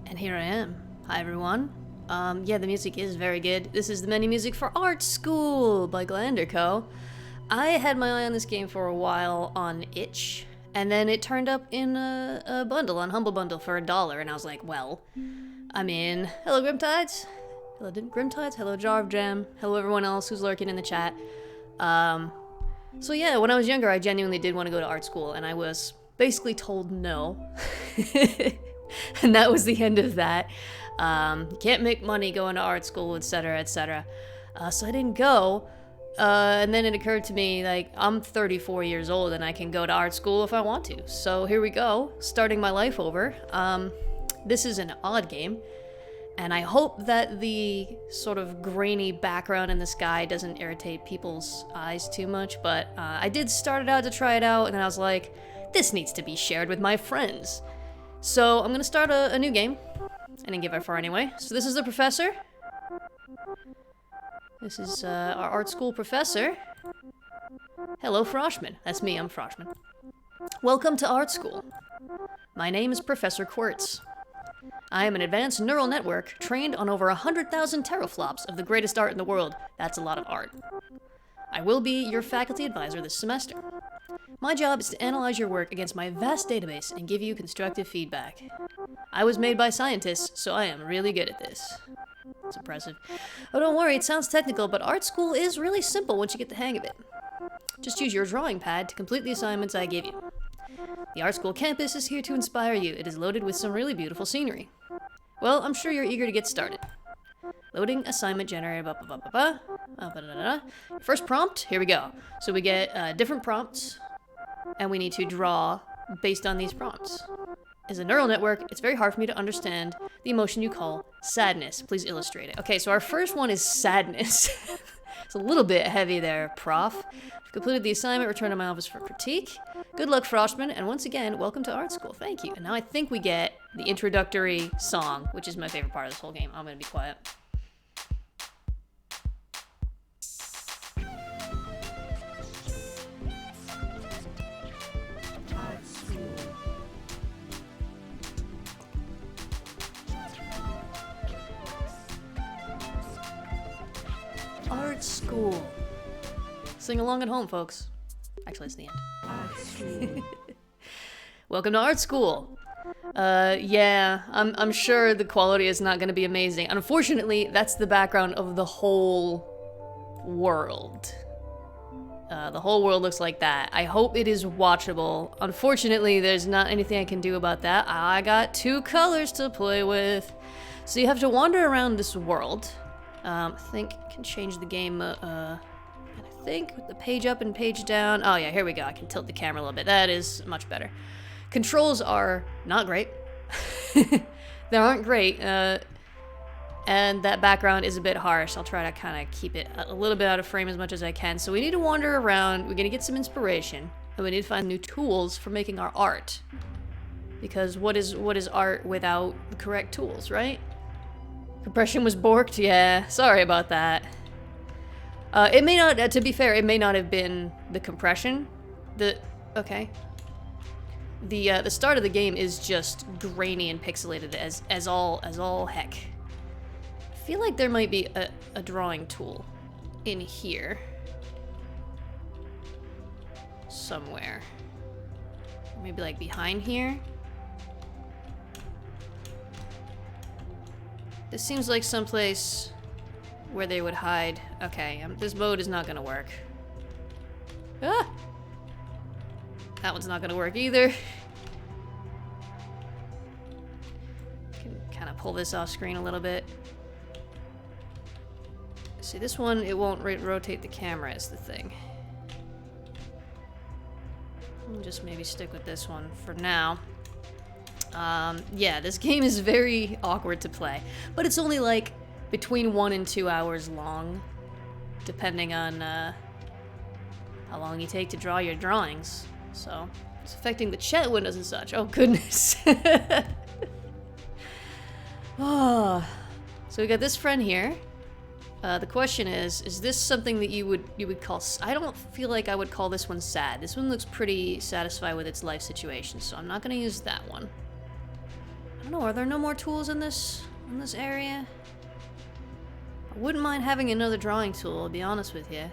And here I am. Hi everyone. Yeah, the music is very good. This is the menu music for Art Sqool by Glander Co. I had my eye on this game for a while on itch, and then it turned up in a bundle on Humble Bundle for $1, and I was like, well, I'm in. Hello Grimtides. Hello Grimtides. Hello Jarv Jam. Hello everyone else who's lurking in the chat. So yeah, when I was younger, I genuinely did want to go to Art Sqool, and I was basically told no. And that was the end of that. You can't make money going to art school, etc., etc. So I didn't go. And then it occurred to me, like, I'm 34 years old and I can go to art school if I want to. So here we go, starting my life over. This is an odd game, and I hope that the sort of grainy background in the sky doesn't irritate people's eyes too much, but I did start it out to try it out, and then I was like, this needs to be shared with my friends. So I'm gonna start a new game. I didn't give it far anyway. So this is the professor. This is our art school professor. Hello, Froshman. That's me, I'm Froshman. Welcome to Art Sqool. My name is Professor Quirtz. I am an advanced neural network trained on over 100,000 teraflops of the greatest art in the world. That's a lot of art. I will be your faculty advisor this semester. My job is to analyze your work against my vast database and give you constructive feedback. I was made by scientists, so I am really good at this. That's impressive. Oh, don't worry, it sounds technical, but Art Sqool is really simple once you get the hang of it. Just use your drawing pad to complete the assignments I give you. The Art Sqool campus is here to inspire you. It is loaded with some really beautiful scenery. Well, I'm sure you're eager to get started. Loading assignment generator. First prompt, here we go. So we get different prompts, and we need to draw based on these prompts. As a neural network, it's very hard for me to understand the emotion you call sadness. Please illustrate it. Okay, so our first one is sadness. It's a little bit heavy there, prof. I've completed the assignment, return to my office for critique. Good luck, Frostman, and once again, welcome to Art Sqool. Thank you. And now I think we get the introductory song, which is my favorite part of this whole game. I'm gonna be quiet. Art Sqool. Sing along at home, folks. Actually, it's the end. Art Sqool. Welcome to Art Sqool. Yeah, I'm sure the quality is not going to be amazing. Unfortunately, that's the background of the whole world. The whole world looks like that. I hope it is watchable. Unfortunately, there's not anything I can do about that. I got 2 colors to play with. So you have to wander around this world. I think I can change the game, I think with the page up and page down. Oh yeah, here we go. I can tilt the camera a little bit. That is much better. Controls are not great. They aren't great. And that background is a bit harsh. I'll try to kind of keep it a little bit out of frame as much as I can. So we need to wander around. We're going to get some inspiration. And we need to find new tools for making our art. Because what is art without the correct tools, right? Compression was borked? Yeah, sorry about that. It may not, to be fair, it may not have been the compression. Okay. The start of the game is just grainy and pixelated as all heck. I feel like there might be a drawing tool in here. Somewhere. Maybe like behind here. This seems like someplace where they would hide. Okay, this mode is not gonna work. Ah! That one's not gonna work either. Can kind of pull this off screen a little bit. See, this one, it won't rotate the camera is the thing. I'll just maybe stick with this one for now. Yeah, this game is very awkward to play, but it's only like between 1 and 2 hours long, depending on how long you take to draw your drawings. So it's affecting the chat windows and such. Oh goodness. Oh. So we got this friend here. The question is this something that you would call? I don't feel like I would call this one sad. This one looks pretty satisfied with its life situation, so I'm not gonna use that one. I don't know, are there no more tools in this area? I wouldn't mind having another drawing tool, I'll be honest with you.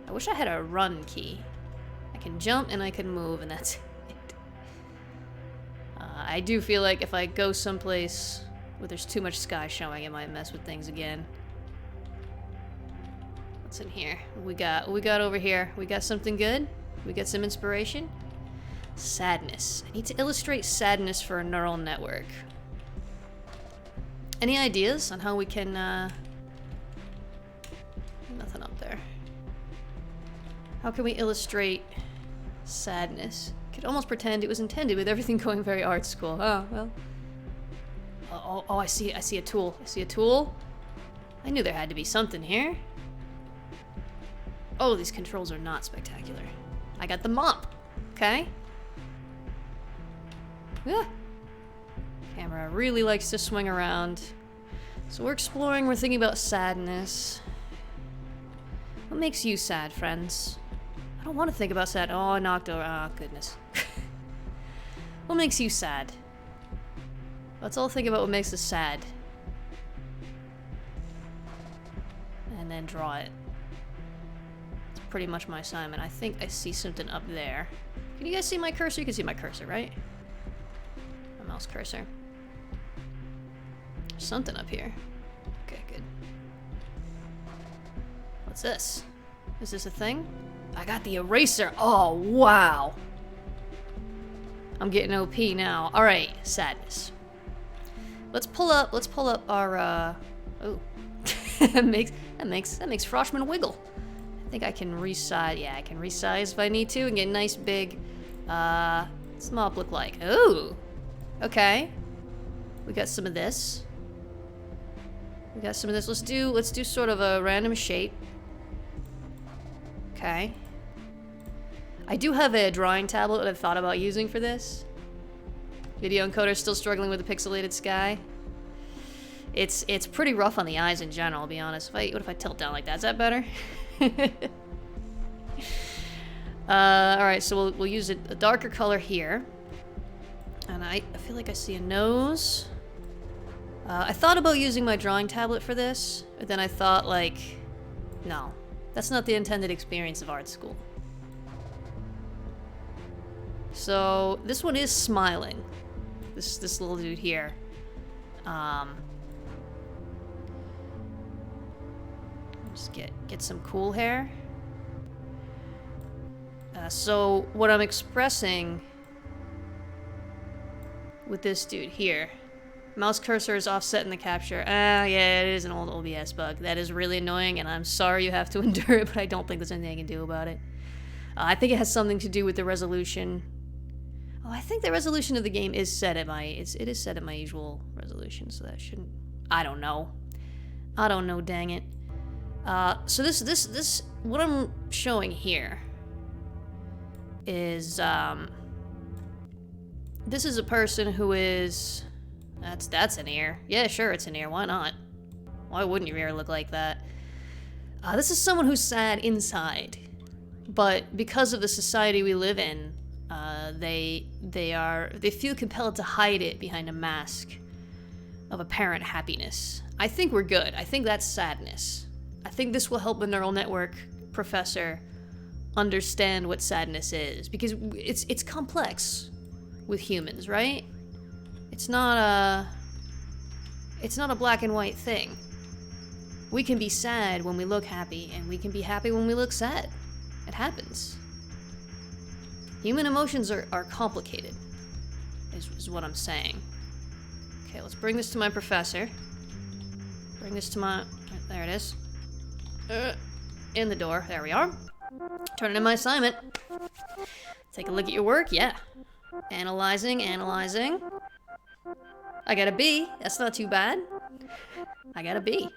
I wish I had a run key. I can jump and I can move, and that's it. I do feel like if I go someplace where there's too much sky showing, it might mess with things again. What's in here? What we got over here? We got something good? We got some inspiration? Sadness. I need to illustrate sadness for a neural network. Any ideas on how we can, nothing up there. How can we illustrate sadness? Could almost pretend it was intended with everything going very Art Sqool. Oh, well. Oh, I see a tool. I see a tool. I knew there had to be something here. Oh, these controls are not spectacular. I got the mop. Okay. Yeah. Camera really likes to swing around. So we're exploring, we're thinking about sadness. What makes you sad, friends? I don't want to think about sad. Oh, I knocked over. Oh, goodness. What makes you sad? Let's all think about what makes us sad. And then draw it. It's pretty much my assignment. I think I see something up there. Can you guys see my cursor? You can see my cursor, right? My mouse cursor. There's something up here. Okay, good. What's this? Is this a thing? I got the eraser. Oh, wow. I'm getting OP now. All right, sadness. Let's pull up our oh. that makes Froshman wiggle. I think I can resize. Yeah, I can resize if I need to and get a nice big what's the mop look like? Ooh. Okay. We got some of this. We got some of this. Let's do sort of a random shape. Okay. I do have a drawing tablet that I've thought about using for this. Video encoder still struggling with the pixelated sky. It's pretty rough on the eyes in general, I'll be honest. What if I tilt down like that? Is that better? Alright, so we'll use a darker color here. And I feel like I see a nose. I thought about using my drawing tablet for this, but then I thought, like, no. That's not the intended experience of art school. So, this one is smiling. This little dude here. Just get some cool hair. So, what I'm expressing with this dude here. Mouse cursor is offset in the capture. Yeah, it is an old OBS bug. That is really annoying, and I'm sorry you have to endure it, but I don't think there's anything I can do about it. I think it has something to do with the resolution. Oh, I think the resolution of the game is set at it is set at my usual resolution, so that shouldn't... I don't know. I don't know, dang it. So this, what I'm showing here is, this is a person who is... That's an ear. Yeah, sure, it's an ear. Why not? Why wouldn't your ear look like that? This is someone who's sad inside, but because of the society we live in, they feel compelled to hide it behind a mask of apparent happiness. I think we're good. I think that's sadness. I think this will help the neural network professor understand what sadness is, because it's complex with humans, right? It's not a black and white thing. We can be sad when we look happy, and we can be happy when we look sad. It happens. Human emotions are complicated, is what I'm saying. Okay, let's bring this to my professor. Bring this to my... There it is. In the door. There we are. Turn in my assignment. Take a look at your work. Yeah. Analyzing. I got a B. That's not too bad. I got a B.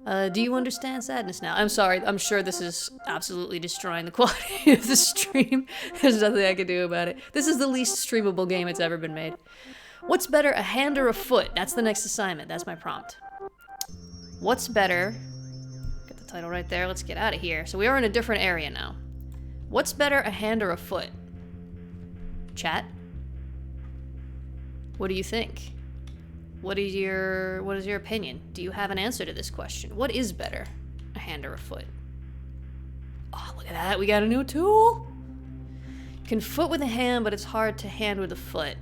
Do you understand sadness now? I'm sorry. I'm sure this is absolutely destroying the quality of the stream. There's nothing I can do about it. This is the least streamable game it's ever been made. What's better, a hand or a foot? That's the next assignment. That's my prompt. What's better... Got the title right there. Let's get out of here. So we are in a different area now. What's better, a hand or a foot? Chat? What do you think? What is your opinion? Do you have an answer to this question? What is better, a hand or a foot? Oh, look at that. We got a new tool. You can foot with a hand, but it's hard to hand with a foot.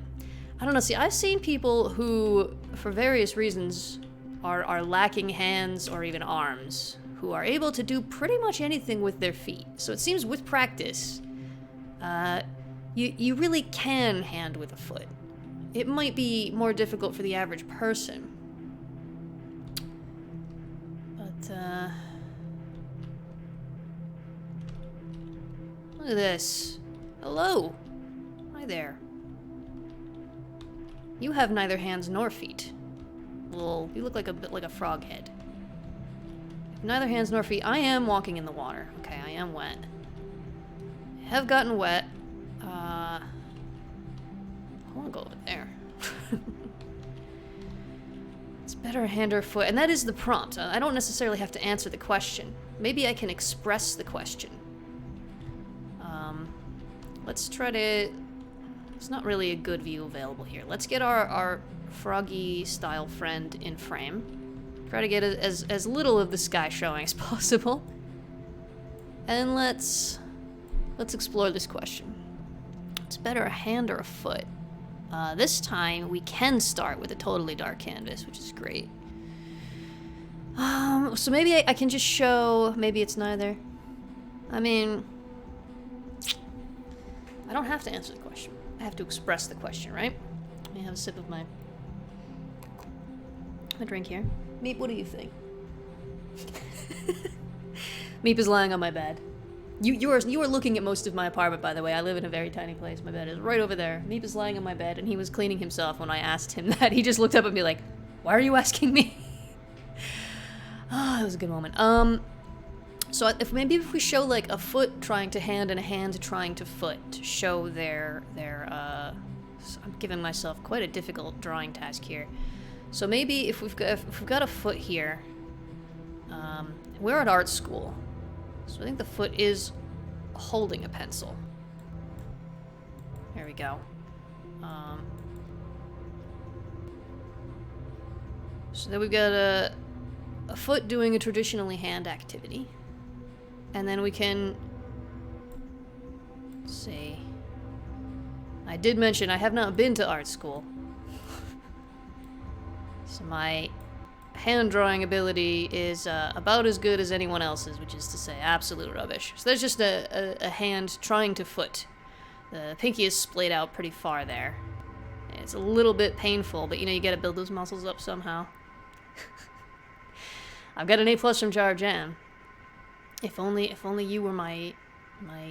I don't know. See, I've seen people who, for various reasons, are lacking hands or even arms, who are able to do pretty much anything with their feet. So it seems with practice, you really can hand with a foot. It might be more difficult for the average person. But, look at this. Hello. Hi there. You have neither hands nor feet. Well, you look like a bit like a frog head. Neither hands nor feet. I am walking in the water. Okay, I am wet. I have gotten wet. I want to go over there. It's better a hand or a foot. And that is the prompt. I don't necessarily have to answer the question. Maybe I can express the question. Let's try to... It's not really a good view available here. Let's get our froggy-style friend in frame. Try to get as little of the sky showing as possible. And let's explore this question. It's better a hand or a foot? This time we can start with a totally dark canvas, which is great. So maybe I can just show, maybe it's neither. I mean, I don't have to answer the question. I have to express the question, right? Let me have a sip of my drink here. Meep, what do you think? Meep is lying on my bed. You are looking at most of my apartment, by the way. I live in a very tiny place. My bed is right over there. Meep is lying on my bed, and he was cleaning himself when I asked him that. He just looked up at me like, "Why are you asking me?" Ah, that was a good moment. So if we show like a foot trying to hand and a hand trying to foot to show their I'm giving myself quite a difficult drawing task here. So maybe if we've got a foot here, we're at art school. So I think the foot is holding a pencil. There we go. So then we've got a foot doing a traditionally hand activity. And then we can... Let's see. I did mention I have not been to art school. So my hand drawing ability is about as good as anyone else's, which is to say absolute rubbish. So there's just a hand trying to foot. The pinky is splayed out pretty far there. It's a little bit painful, but you know, you gotta build those muscles up somehow. I've got an A+ from Jar Jam. If only you were my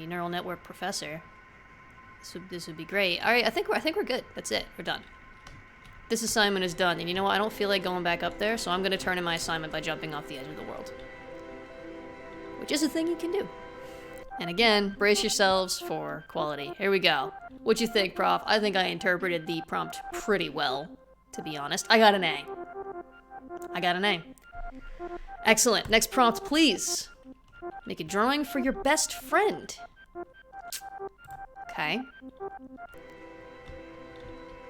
neural network professor. This would be great. All right, I think we're good. That's it. We're done. This assignment is done, and you know what? I don't feel like going back up there, so I'm going to turn in my assignment by jumping off the edge of the world. Which is a thing you can do. And again, brace yourselves for quality. Here we go. What'd you think, Prof? I think I interpreted the prompt pretty well, to be honest. I got an A. I got an A. Excellent. Next prompt, please. Make a drawing for your best friend. Okay.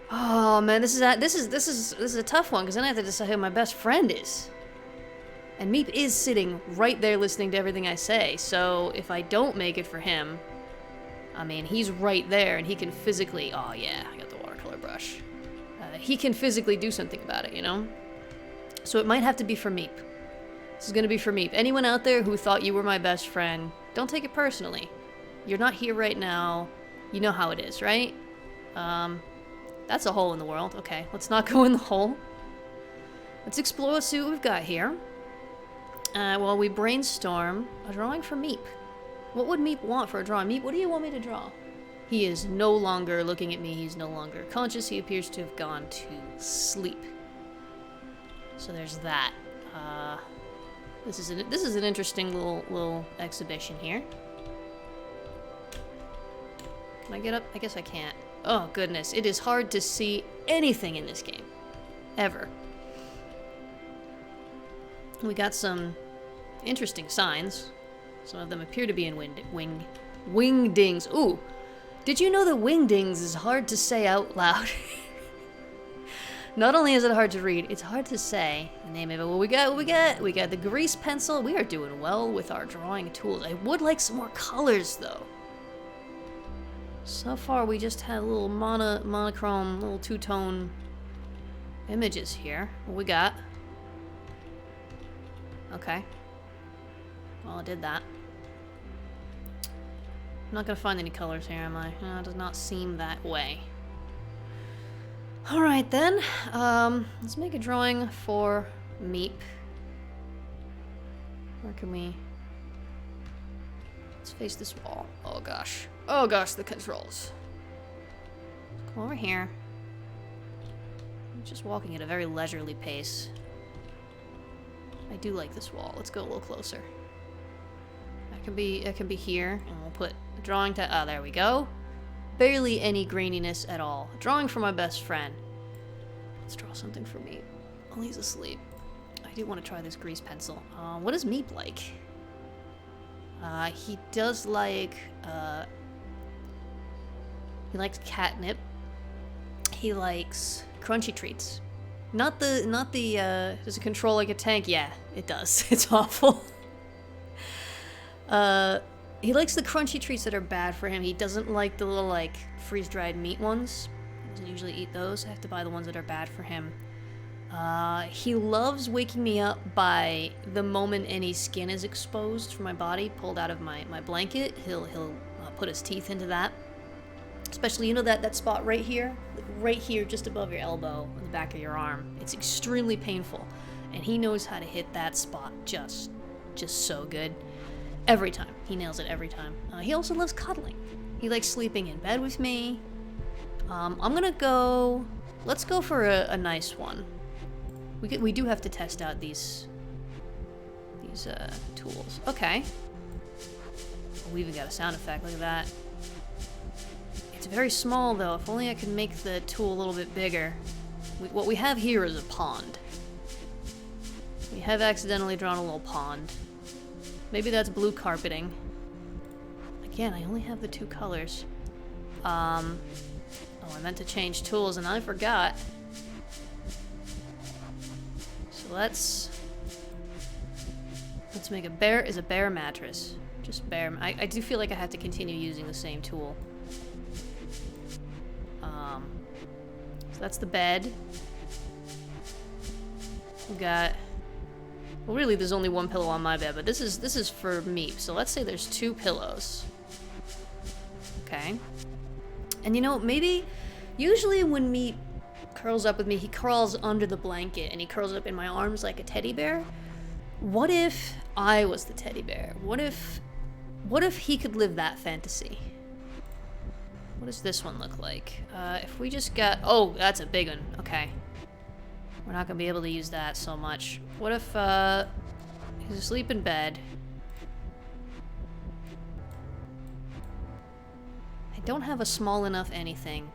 Oh man, this is a tough one because then I have to decide who my best friend is. And Meep is sitting right there listening to everything I say, so if I don't make it for him, I mean, he's right there and he can physically... Oh yeah, I got the watercolor brush. He can physically do something about it, you know? So it might have to be for Meep. This is gonna be for Meep. Anyone out there who thought you were my best friend, don't take it personally. You're not here right now. You know how it is, right? That's a hole in the world. Okay, let's not go in the hole. Let's explore, see what we've got here. While we brainstorm a drawing for Meep. What would Meep want for a drawing? Meep, what do you want me to draw? He is no longer looking at me. He's no longer conscious. He appears to have gone to sleep. So there's that. This is an interesting little exhibition here. Can I get up? I guess I can't. Oh goodness, it is hard to see anything in this game. Ever. We got some interesting signs. Some of them appear to be in wingdings. Ooh! Did you know that wingdings is hard to say out loud? Not only is it hard to read, it's hard to say the name of it. What we got? We got the grease pencil. We are doing well with our drawing tools. I would like some more colors though. So far, we just had little monochrome, little two-tone images here. What we got? Okay. Well, I did that. I'm not gonna find any colors here, am I? No, it does not seem that way. Alright then, let's make a drawing for Meep. Where can we... Let's face this wall. Oh gosh. Oh gosh, the controls. Come over here. I'm just walking at a very leisurely pace. I do like this wall. Let's go a little closer. That can be here, and we'll put the drawing to... Oh, there we go. Barely any graininess at all. Drawing for my best friend. Let's draw something for Meep. While he's asleep. I do want to try this grease pencil. What is Meep like? He does like, he likes catnip. He likes crunchy treats. Not the, does it control like a tank? Yeah, it does. It's awful. He likes the crunchy treats that are bad for him. He doesn't like the little, like, freeze-dried meat ones. He doesn't usually eat those. I have to buy the ones that are bad for him. He loves waking me up by the moment any skin is exposed from my body, pulled out of my blanket. He'll put his teeth into that. Especially, you know that spot right here? Right here, just above your elbow, on the back of your arm. It's extremely painful. And he knows how to hit that spot just so good. Every time. He nails it every time. He also loves cuddling. He likes sleeping in bed with me. I'm gonna go... Let's go for a nice one. We do have to test out these tools. Okay. Oh, we even got a sound effect. Look at that. It's very small, though. If only I could make the tool a little bit bigger. What we have here is a pond. We have accidentally drawn a little pond. Maybe that's blue carpeting. Again, I only have the 2 colors. Oh, I meant to change tools and I forgot. So let's make a bear mattress. Just bear. I do feel like I have to continue using the same tool. So that's the bed. We got. Well, really, there's only 1 pillow on my bed, but this is for Meep. So let's say there's 2 pillows. Okay. And you know, maybe usually when Meep curls up with me, he crawls under the blanket and he curls up in my arms like a teddy bear. What if I was the teddy bear? What if he could live that fantasy? What does this one look like? If we just got... Oh, that's a big one. Okay. We're not gonna be able to use that so much. What if, he's asleep in bed. I don't have a small enough anything.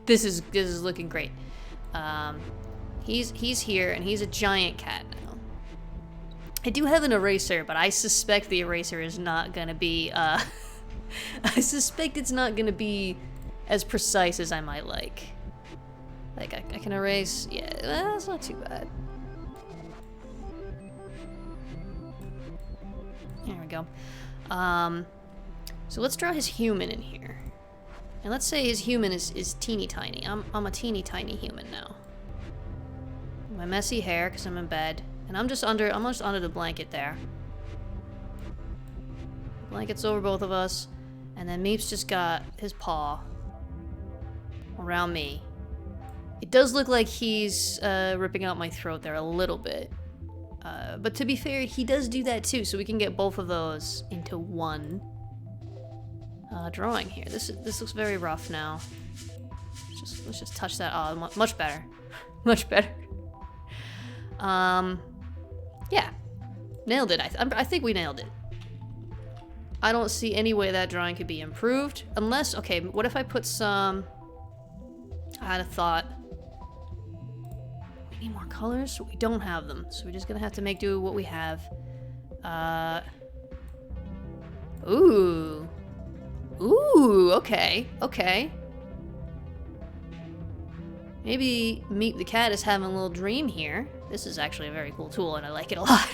This is looking great. He's here, and he's a giant cat now. I do have an eraser, but I suspect the eraser is not gonna be, I suspect it's not gonna be as precise as I might like. Like, I can erase, yeah, that's not too bad. There we go. So let's draw his human in here. And let's say his human is teeny tiny. I'm a teeny tiny human now. My messy hair, because I'm in bed. And I'm just under the blanket there. Blanket's over both of us. And then Meep's just got his paw around me. It does look like he's ripping out my throat there a little bit. But to be fair, he does do that too, so we can get both of those into one drawing here. This looks very rough now. Let's just touch that. Oh, much better. Much better. Yeah. Nailed it. I think we nailed it. I don't see any way that drawing could be improved. Unless, okay, what if I put some... I had a thought. We need more colors? We don't have them, so we're just gonna have to make do with what we have. Ooh. Ooh, okay, okay. Maybe Meep the cat is having a little dream here. This is actually a very cool tool, and I like it a lot.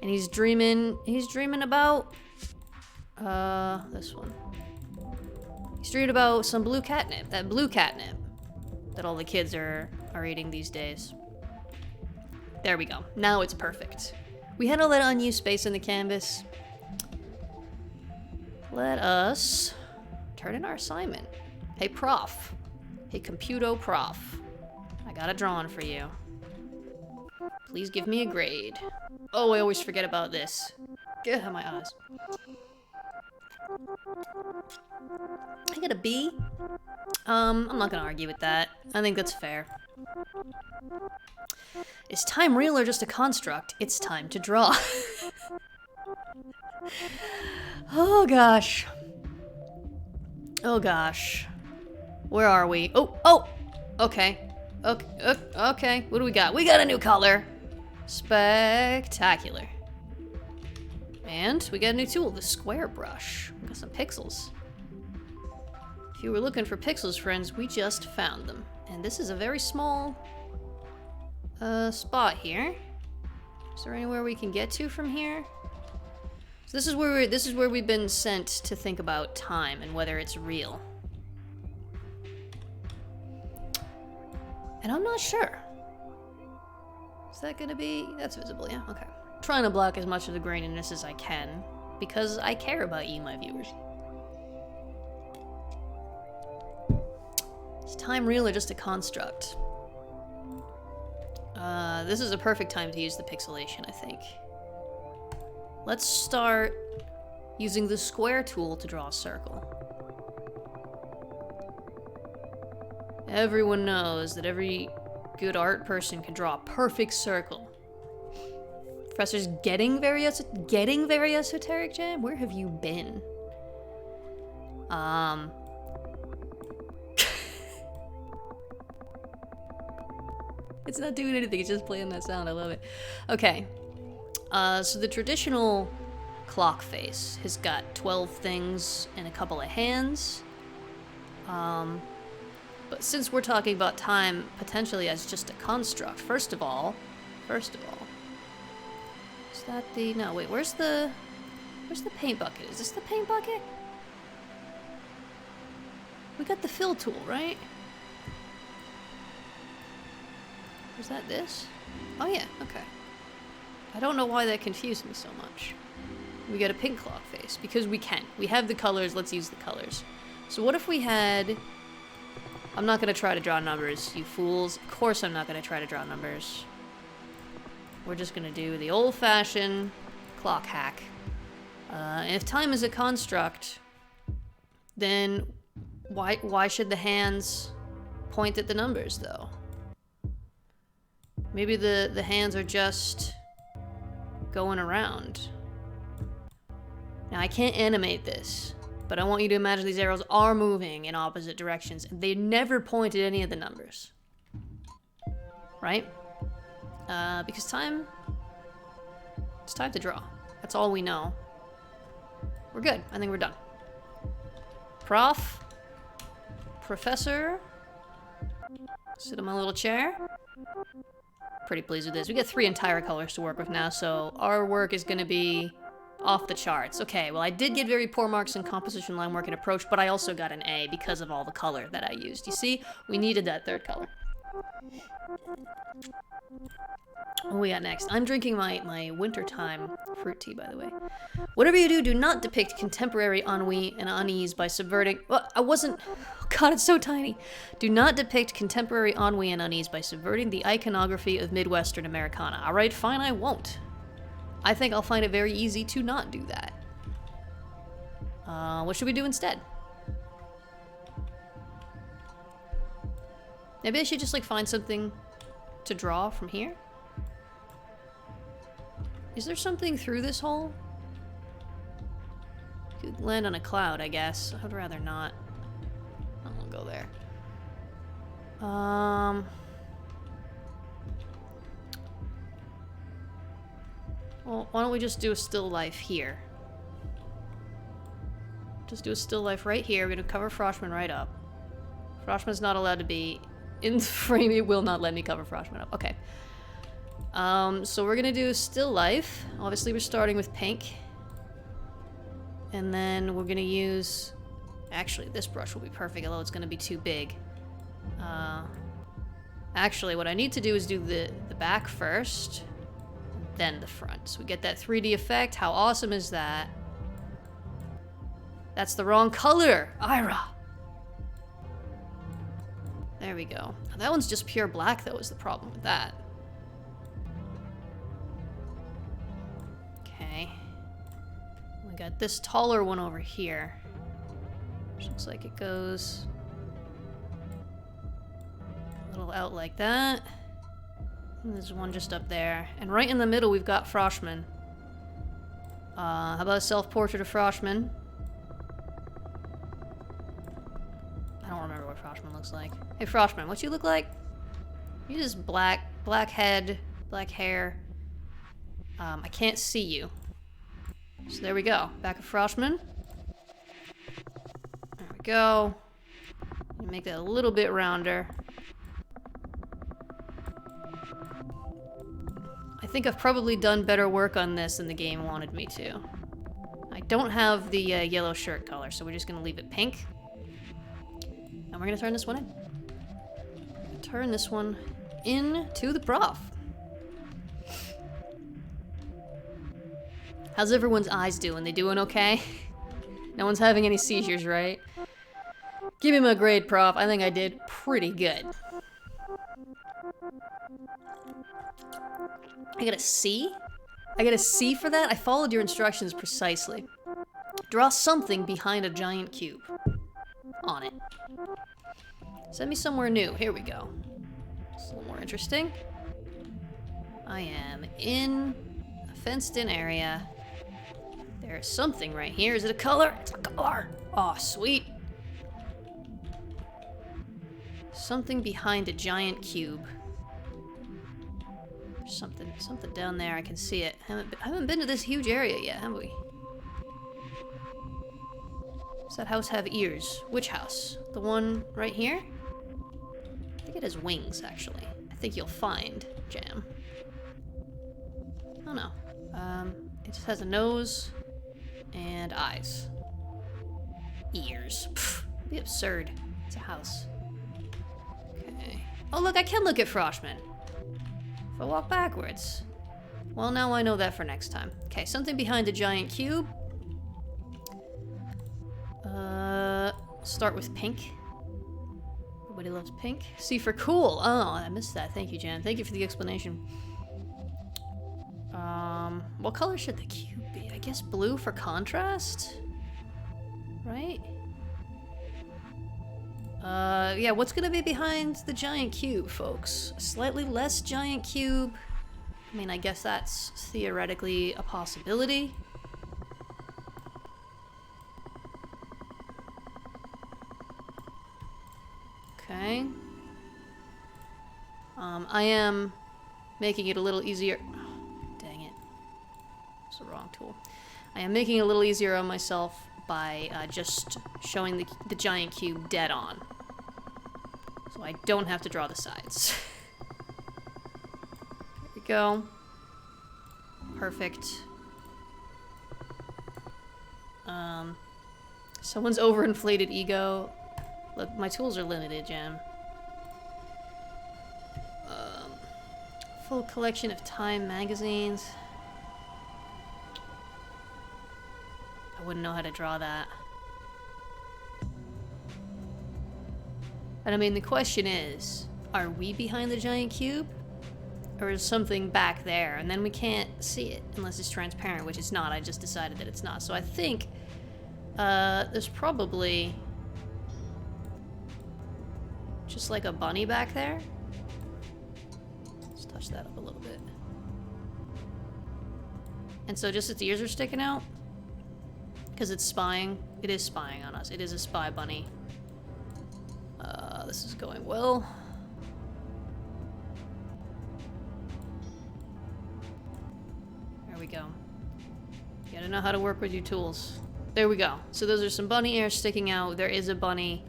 And he's dreaming about, this one. He's dreaming about some blue catnip, that blue catnip that all the kids are eating these days. There we go. Now it's perfect. We had all that unused space in the canvas. Let us turn in our assignment. Hey, prof. Hey, computo prof. I got a drawing for you. Please give me a grade. Oh, I always forget about this. Get out of my eyes. I got a B. I'm not gonna argue with that. I think that's fair. Is time real or just a construct? It's time to draw. Oh gosh. Oh gosh. Where are we? Oh! Okay. Okay. What do we got? We got a new color. Spectacular. And we got a new tool, the square brush. We got some pixels. If you were looking for pixels, friends, we just found them. And this is a very small spot here. Is there anywhere we can get to from here? So this is where we've been sent to think about time and whether it's real. And I'm not sure. Is that gonna be... That's visible, yeah? Okay. I'm trying to block as much of the graininess as I can, because I care about you, my viewers. Is time real or just a construct? This is a perfect time to use the pixelation, I think. Let's start using the square tool to draw a circle. Everyone knows that every good art person can draw a perfect circle. Professor's getting very esoteric, Jam? Where have you been? It's not doing anything, it's just playing that sound, I love it. Okay. So the traditional clock face has got 12 things and a couple of hands. But since we're talking about time potentially as just a construct, first of all, is that the... No, wait, where's the paint bucket? Is this the paint bucket? We got the fill tool, right? Is that this? Oh yeah, okay. I don't know why that confused me so much. We got a pink clock face, because we can. We have the colors, let's use the colors. So what if we had... I'm not gonna try to draw numbers, you fools. Of course I'm not gonna try to draw numbers. We're just gonna do the old-fashioned clock hack. And if time is a construct, then why should the hands point at the numbers, though? Maybe the hands are just going around. Now, I can't animate this, but I want you to imagine these arrows are moving in opposite directions, and they never point at any of the numbers. Right? Because time... It's time to draw. That's all we know. We're good. I think we're done. Professor... Sit in my little chair. Pretty pleased with this. We got 3 entire colors to work with now, so our work is gonna be off the charts. Okay, well I did get very poor marks in composition, line work, and approach, but I also got an A because of all the color that I used. You see? We needed that 3rd color. What we got next? I'm drinking my wintertime fruit tea, by the way. Whatever you do, do not depict contemporary ennui and unease by subverting... Well, I wasn't... Oh God, it's so tiny. Do not depict contemporary ennui and unease by subverting the iconography of Midwestern Americana. Alright, fine, I won't. I think I'll find it very easy to not do that. What should we do instead? Maybe I should just, like, find something to draw from here? Is there something through this hole? Could land on a cloud, I guess. I'd rather not. I won't go there. Well, why don't we just do a still life here? Just do a still life right here. We're gonna cover Froshman right up. Froshman's not allowed to be in the frame. It will not let me cover Froshman up. Okay. So we're gonna do a still life. Obviously we're starting with pink. And then we're gonna use... Actually, this brush will be perfect, although it's gonna be too big. Actually, what I need to do is do the back first, then the front. So we get that 3D effect. How awesome is that? That's the wrong color! Ira! There we go. Now, that one's just pure black, though, is the problem with that. Okay. We got this taller one over here. Which looks like it goes a little out like that. And there's one just up there. And right in the middle, we've got Froshman. How about a self-portrait of Froshman? I don't remember what Froshman looks like. Hey, Froshman, what you look like? You just black head, black hair. I can't see you. So there we go. Back of Froshman. There we go. Make that a little bit rounder. I think I've probably done better work on this than the game wanted me to. I don't have the yellow shirt color, so we're just gonna leave it pink. And we're gonna turn this one in. Turn this one into the prof. How's everyone's eyes doing? They doing okay? No one's having any seizures, right? Give me my grade, prof. I think I did pretty good. I got a C? I got a C for that? I followed your instructions precisely. Draw something behind a giant cube. On it. Send me somewhere new. Here we go. It's a little more interesting. I am in a fenced-in area. There's something right here. Is it a color? It's a color! Oh, sweet. Something behind a giant cube. There's something down there. I can see it. I haven't been to this huge area yet, have we? Does that house have ears? Which house? The one right here? I think it has wings, actually. I think you'll find, Jam. Oh no. It just has a nose and eyes. Ears. Pfft, it'd be absurd. It's a house. Okay. Oh look, I can look at Froshman. If I walk backwards. Well, now I know that for next time. Okay, something behind a giant cube. Start with pink. Everybody loves pink. C for cool. Oh, I missed that. Thank you, Jan. Thank you for the explanation. What color should the cube be? I guess blue for contrast? Right? Yeah, what's gonna be behind the giant cube, folks? A slightly less giant cube. I mean, I guess that's theoretically a possibility. Okay. I am making it a little easier. Oh, dang it. It's the wrong tool. I am making it a little easier on myself by just showing the giant cube dead on. So I don't have to draw the sides. There we go. Perfect. Someone's overinflated ego. Look, my tools are limited, Jam. Full collection of Time magazines. I wouldn't know how to draw that. And I mean, the question is, are we behind the giant cube? Or is something back there? And then we can't see it unless it's transparent, which it's not. I just decided that it's not. So I think there's probably just like a bunny back there. Let's touch that up a little bit. And so just its ears are sticking out. Because it's spying. It is spying on us. It is a spy bunny. This is going well. There we go. You gotta know how to work with your tools. There we go. So those are some bunny ears sticking out. There is a bunny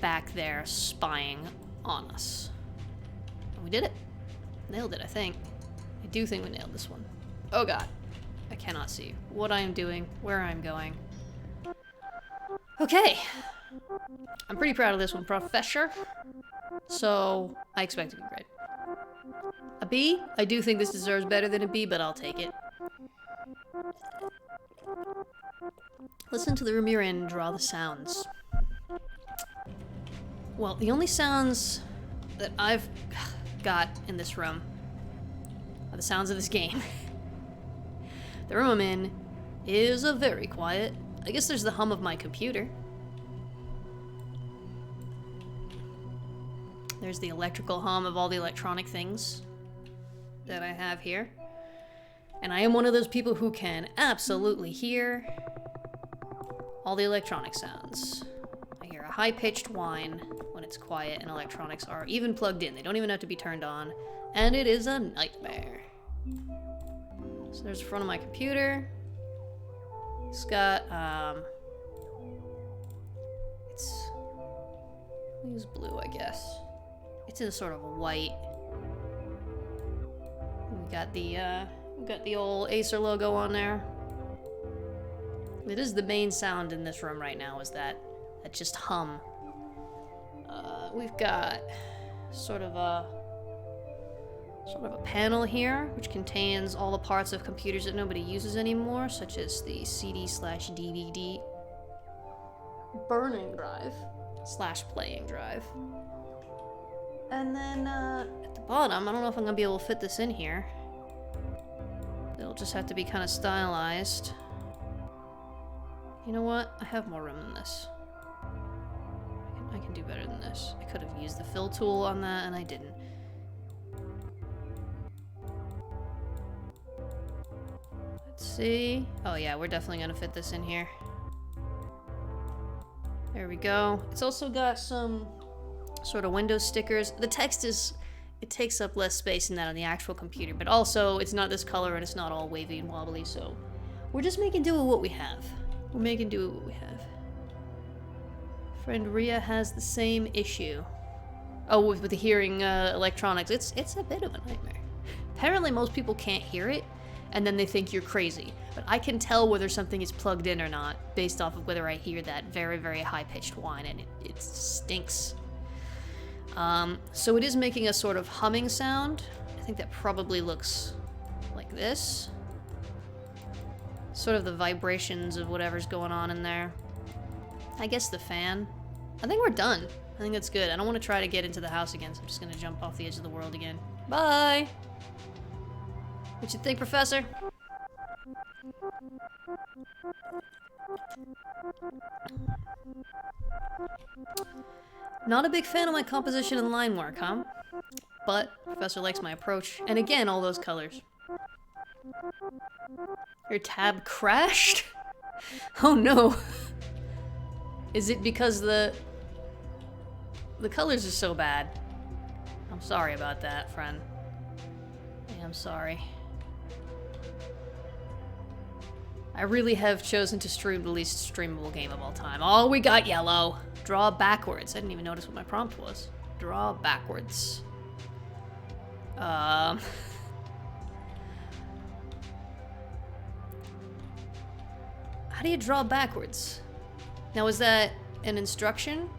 back there spying on us. And we did it. Nailed it, I think. I do think we nailed this one. Oh god. I cannot see what I am doing, where I'm going. Okay. I'm pretty proud of this one, Professor. So, I expect to be great. A B? I do think this deserves better than a B, but I'll take it. Listen to the room you're in and draw the sounds. Well, the only sounds that I've got in this room are the sounds of this game. The room I'm in is very quiet. I guess there's the hum of my computer. There's the electrical hum of all the electronic things that I have here. And I am one of those people who can absolutely hear all the electronic sounds. I hear a high-pitched whine when it's quiet and electronics are even plugged in. They don't even have to be turned on. And it is a nightmare. So there's the front of my computer. It's got, we'll use blue, I guess. It's in a sort of a white. We got the old Acer logo on there. It is the main sound in this room right now, is that just hum. We've got sort of a panel here, which contains all the parts of computers that nobody uses anymore, such as the CD/DVD burning drive / playing drive. And then at the bottom, I don't know if I'm gonna be able to fit this in here. It'll just have to be kind of stylized. You know what? I have more room than this. I can do better than this. I could have used the fill tool on that, and I didn't. Let's see. Oh yeah, we're definitely gonna fit this in here. There we go. It's also got some sort of window stickers. The text it takes up less space than that on the actual computer, but also it's not this color and it's not all wavy and wobbly, so we're just making do with what we have. We're making do with what we have. Friend Ria has the same issue. Oh, with the hearing electronics. It's a bit of a nightmare. Apparently most people can't hear it, and then they think you're crazy. But I can tell whether something is plugged in or not based off of whether I hear that very, very high-pitched whine, and it stinks. So it is making a sort of humming sound. I think that probably looks like this. Sort of the vibrations of whatever's going on in there. I guess the fan. I think we're done. I think that's good. I don't want to try to get into the house again, so I'm just gonna jump off the edge of the world again. Bye! What you think, Professor? Not a big fan of my composition and line work, huh? But Professor likes my approach. And again, all those colors. Your tab crashed? Oh no. Is it because the colors are so bad? I'm sorry about that, friend. Yeah, I'm sorry. I really have chosen to stream the least streamable game of all time. Oh, we got yellow. Draw backwards. I didn't even notice what my prompt was. Draw backwards. How do you draw backwards? Now, is that an instruction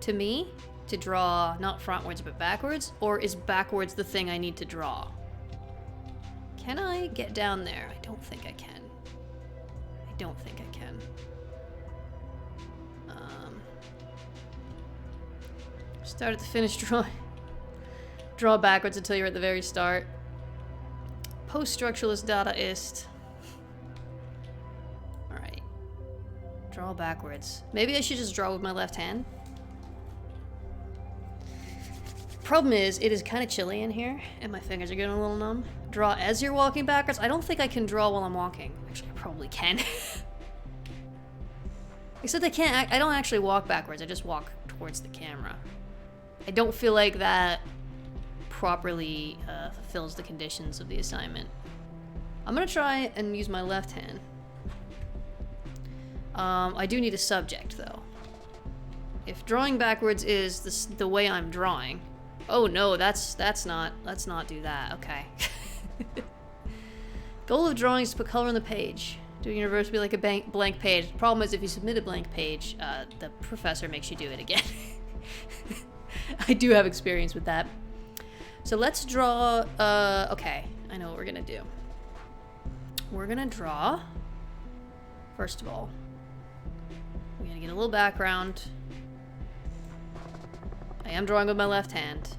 to me to draw not frontwards but backwards? Or is backwards the thing I need to draw? Can I get down there? I don't think I can. I don't think I can. Start at the finish drawing. Draw backwards until you're at the very start. Post-structuralist data ist. Alright. Draw backwards. Maybe I should just draw with my left hand. Problem is, it is kind of chilly in here, and my fingers are getting a little numb. Draw as you're walking backwards? I don't think I can draw while I'm walking. Actually, I probably can. Except I don't actually walk backwards, I just walk towards the camera. I don't feel like that properly fulfills the conditions of the assignment. I'm gonna try and use my left hand. I do need a subject, though. If drawing backwards is the way I'm drawing... Oh no, let's not do that, okay. Goal of drawing is to put color on the page. Doing your reverse would be like a blank page. The problem is if you submit a blank page, the professor makes you do it again. I do have experience with that. So let's draw, okay, I know what we're gonna do. We're gonna draw, first of all, we're gonna get a little background. I am drawing with my left hand.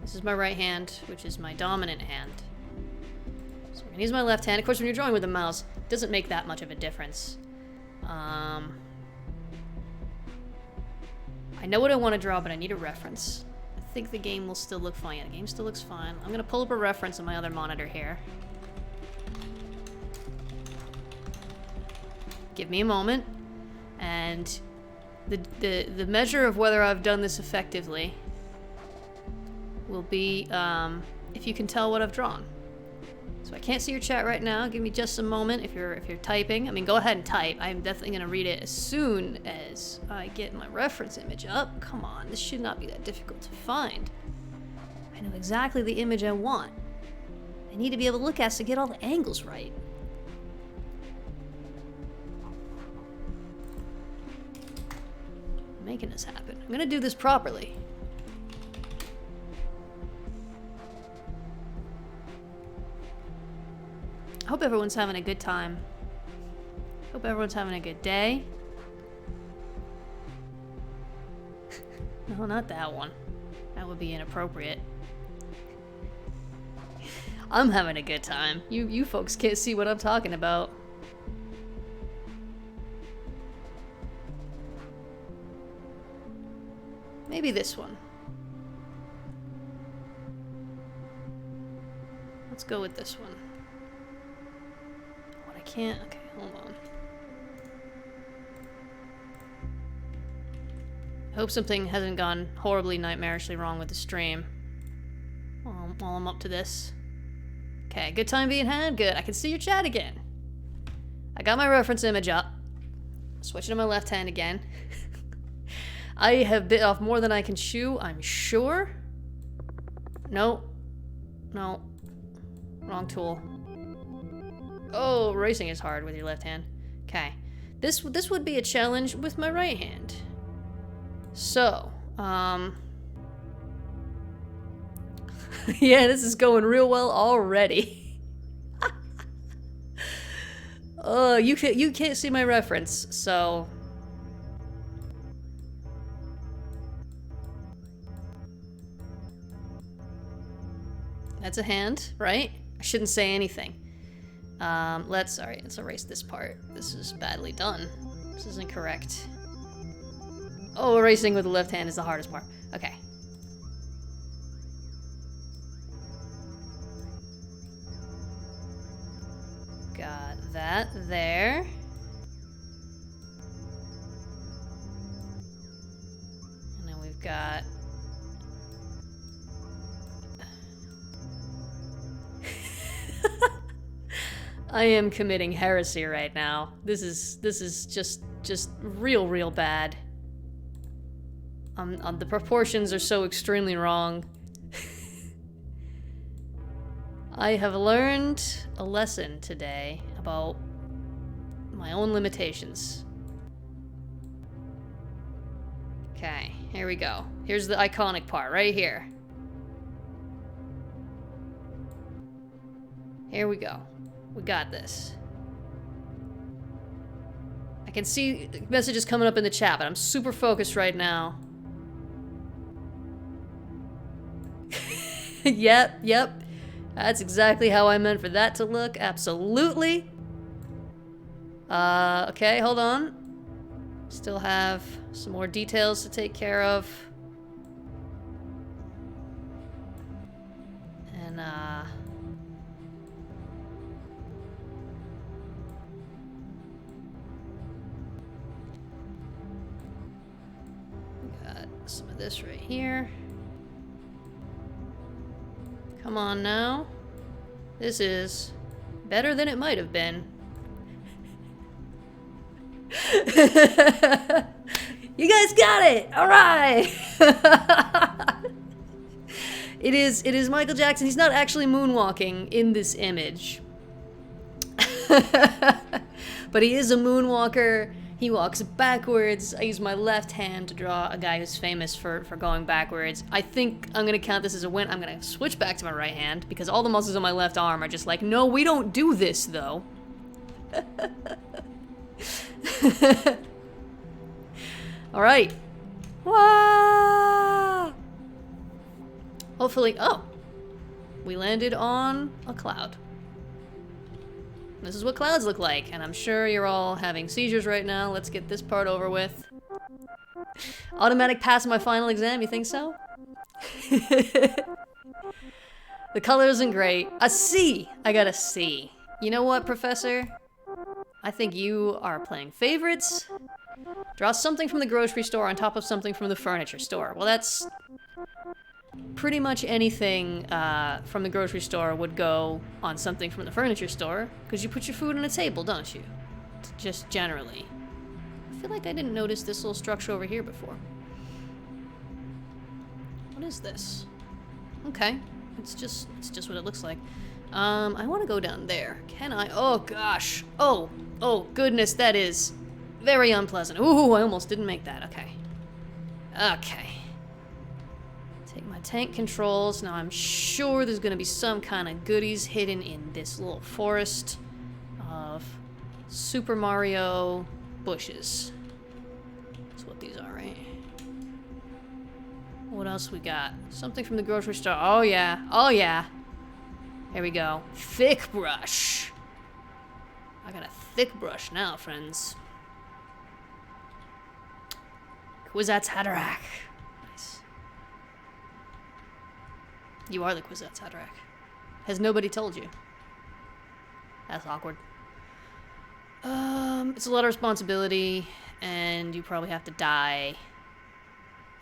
This is my right hand, which is my dominant hand. So we're gonna use my left hand. Of course, when you're drawing with a mouse, it doesn't make that much of a difference. I know what I want to draw, but I need a reference. I think the game will still look fine. Yeah, the game still looks fine. I'm gonna pull up a reference on my other monitor here. Give me a moment. And the measure of whether I've done this effectively will be if you can tell what I've drawn. So I can't see your chat right now. Give me just a moment if you're typing. I mean, go ahead and type. I'm definitely gonna read it as soon as I get my reference image up. Come on, this should not be that difficult to find. I know exactly the image I want. I need to be able to look at it to get all the angles right. I'm making this happen. I'm gonna do this properly. I hope everyone's having a good time. Hope everyone's having a good day. No, not that one. That would be inappropriate. I'm having a good time. You folks can't see what I'm talking about. Maybe this one. Let's go with this one. What, I can't? Okay, hold on. I hope something hasn't gone horribly nightmarishly wrong with the stream while I'm up to this. Okay, good time being had? Good. I can see your chat again. I got my reference image up. Switching to my left hand again. I have bit off more than I can chew, I'm sure. No. No. Wrong tool. Oh, racing is hard with your left hand. Okay. This would be a challenge with my right hand. So, yeah, this is going real well already. Oh, you can't see my reference, so that's a hand, right? I shouldn't say anything. Let's erase this part. This is badly done. This isn't correct. Oh, erasing with the left hand is the hardest part. Okay. Got that there. And then we've got... I am committing heresy right now. This is just real bad. The proportions are so extremely wrong. I have learned a lesson today about my own limitations. Okay, here we go. Here's the iconic part right here. Here we go. We got this. I can see messages coming up in the chat, but I'm super focused right now. Yep. That's exactly how I meant for that to look. Absolutely. Okay, hold on. Still have some more details to take care of. And, got some of this right here. Come on now. This is better than it might have been. You guys got it! Alright! It is Michael Jackson. He's not actually moonwalking in this image. But he is a moonwalker. He walks backwards. I use my left hand to draw a guy who's famous for going backwards. I think I'm gonna count this as a win. I'm gonna switch back to my right hand because all the muscles on my left arm are just like, no, we don't do this though. Alright. Wah! Hopefully, oh, we landed on a cloud. This is what clouds look like, and I'm sure you're all having seizures right now. Let's get this part over with. Automatic pass on my final exam, you think so? The color isn't great. A C! I got a C. You know what, Professor? I think you are playing favorites. Draw something from the grocery store on top of something from the furniture store. Well, that's... pretty much anything from the grocery store would go on something from the furniture store, because you put your food on a table, don't you? Just generally. I feel like I didn't notice this little structure over here before. What is this? Okay, it's just what it looks like. I want to go down there. Can I? Oh, gosh. Oh, goodness, that is very unpleasant. Ooh, I almost didn't make that. Okay. Okay. Take my tank controls. Now, I'm sure there's going to be some kind of goodies hidden in this little forest of Super Mario bushes. That's what these are, right? What else we got? Something from the grocery store. Oh, yeah. Oh, yeah. Here we go. Thick brush. I got a thick brush now, friends. Kwisatz Haderach. Nice. You are the Kwisatz Haderach. Has nobody told you? That's awkward. It's a lot of responsibility, and you probably have to die.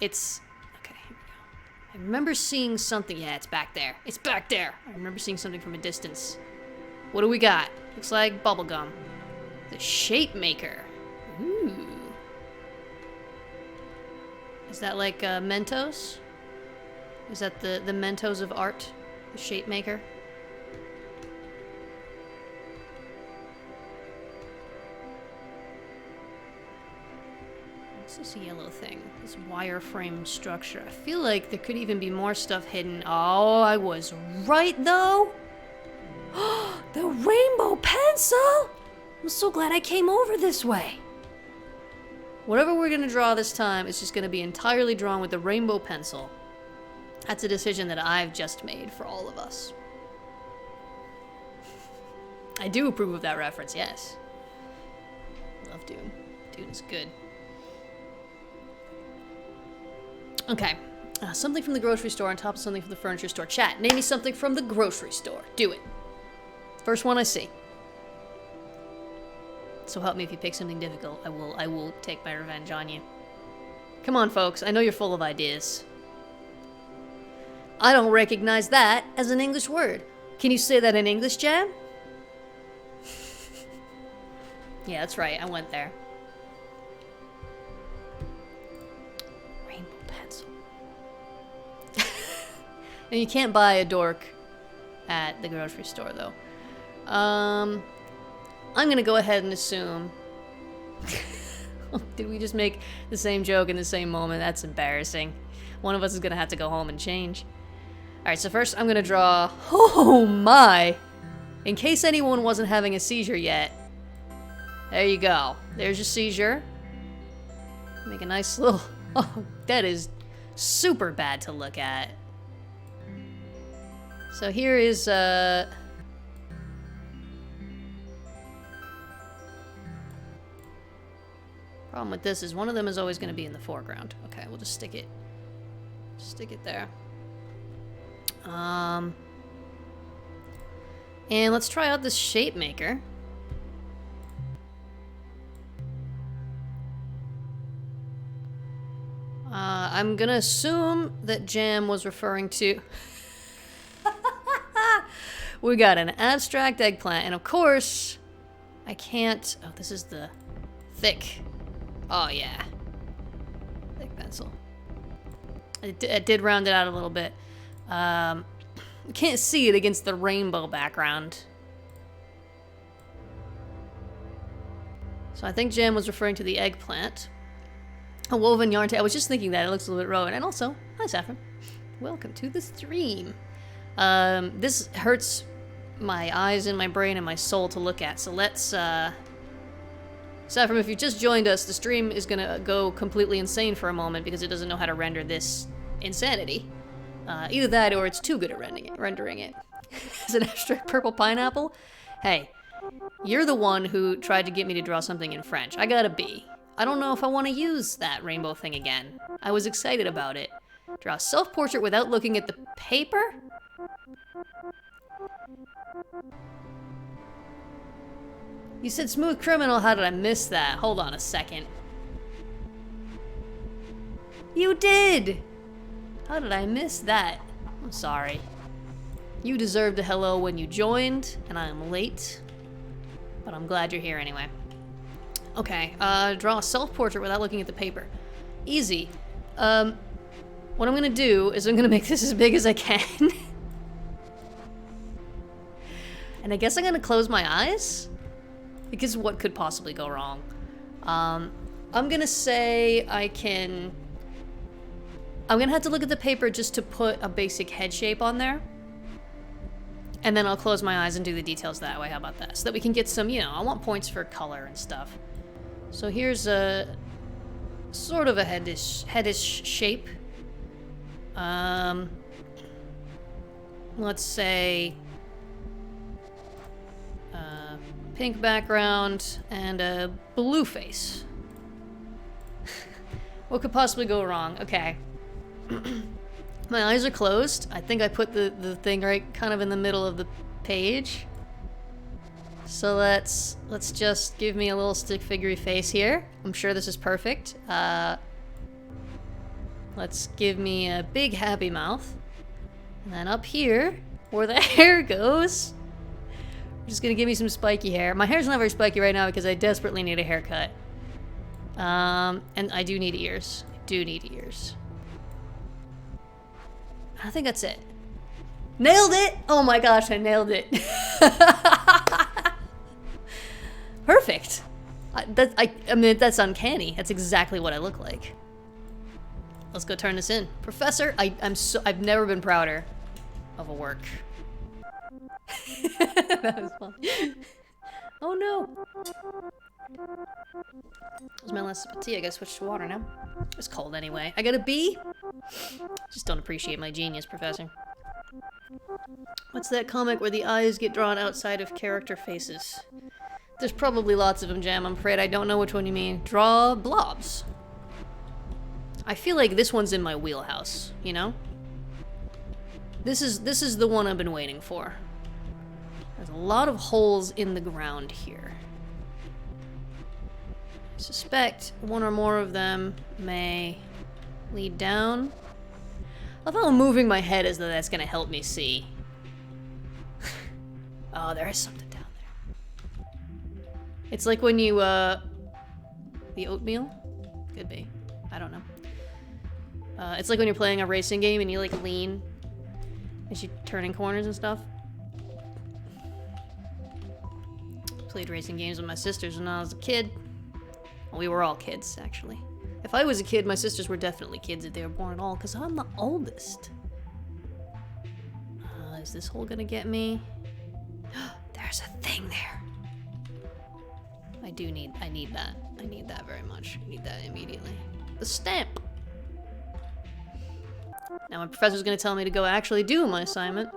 It's... Okay, here we go. I remember seeing something... Yeah, it's back there. It's back there! I remember seeing something from a distance. What do we got? Looks like bubblegum. The Shape Maker. Ooh. Is that like Mentos? Is that the Mentos of art? The Shape Maker? What's this yellow thing? This wireframe structure. I feel like there could even be more stuff hidden. Oh, I was right though! The rainbow pencil! I'm so glad I came over this way. Whatever we're gonna draw this time is just gonna be entirely drawn with the rainbow pencil. That's a decision that I've just made for all of us. I do approve of that reference, yes. Love Dune. Dune is good. Okay. Something from the grocery store on top of something from the furniture store. Chat, name me something from the grocery store. Do it. First one I see. So help me if you pick something difficult. I will take my revenge on you. Come on, folks. I know you're full of ideas. I don't recognize that as an English word. Can you say that in English, Jam? Yeah, that's right. I went there. Rainbow pencil. And you can't buy a dork at the grocery store, though. I'm gonna go ahead and assume... Did we just make the same joke in the same moment? That's embarrassing. One of us is gonna have to go home and change. Alright, so first I'm gonna draw... Oh my! In case anyone wasn't having a seizure yet. There you go. There's your seizure. Make a nice little... Oh, that is super bad to look at. So here is, problem with this is one of them is always going to be in the foreground. Okay, we'll just stick it there. And let's try out this Shape Maker. I'm gonna assume that Jam was referring to... We got an abstract eggplant, and of course, I can't... Oh, this is the thick... Oh, yeah. Thick pencil. It did round it out a little bit. You can't see it against the rainbow background. So I think Jam was referring to the eggplant. A woven yarn tail. I was just thinking that. It looks a little bit rowan. And also, hi, Saffron. Welcome to the stream. This hurts my eyes and my brain and my soul to look at. So let's... Saffron, if you just joined us, the stream is gonna go completely insane for a moment because it doesn't know how to render this insanity. Either that or it's too good at rendering it. It's an abstract purple pineapple? Hey, you're the one who tried to get me to draw something in French. I got a B. I don't know if I want to use that rainbow thing again. I was excited about it. Draw a self-portrait without looking at the paper? You said smooth criminal, how did I miss that? Hold on a second. You did! How did I miss that? I'm sorry. You deserved a hello when you joined, and I am late. But I'm glad you're here anyway. Okay, draw a self-portrait without looking at the paper. Easy. What I'm gonna do is I'm gonna make this as big as I can. And I guess I'm gonna close my eyes? Because what could possibly go wrong? I'm gonna say I'm gonna have to look at the paper just to put a basic head shape on there. And then I'll close my eyes and do the details that way. How about that? So that we can get some, you know, I want points for color and stuff. So here's a sort of a headish shape. Let's say pink background and a blue face. What could possibly go wrong? Okay. My eyes are closed. I think I put the thing right kind of in the middle of the page. So let's just give me a little stick figure-y face here. I'm sure this is perfect. Let's give me a big happy mouth. And then up here, where the hair goes, I'm just gonna give me some spiky hair. My hair's not very spiky right now because I desperately need a haircut. And I do need ears. I do need ears. I think that's it. Nailed it! Oh my gosh, I nailed it. Perfect. I mean, that's uncanny. That's exactly what I look like. Let's go turn this in. Professor, I've never been prouder of a work. That was fun. Oh no. That was my last sip of tea. I gotta switch to water now. It's cold anyway. I got a B. Just don't appreciate my genius, Professor. What's that comic where the eyes get drawn outside of character faces? There's probably lots of them, Jam. I'm afraid I don't know which one you mean. Draw blobs. I feel like this one's in my wheelhouse, you know? This is the one I've been waiting for. There's a lot of holes in the ground here. I suspect one or more of them may lead down. I love how I'm moving my head as though that's gonna help me see. Oh, there is something down there. It's like when you, the oatmeal? Could be. I don't know. It's like when you're playing a racing game and you, like, lean as you're turning corners and stuff. Played racing games with my sisters when I was a kid. Well, we were all kids, actually. If I was a kid, my sisters were definitely kids if they were born at all, because I'm the oldest. Is this hole gonna get me? There's a thing there. I need that. I need that very much. I need that immediately. The stamp. Now my professor's gonna tell me to go actually do my assignment.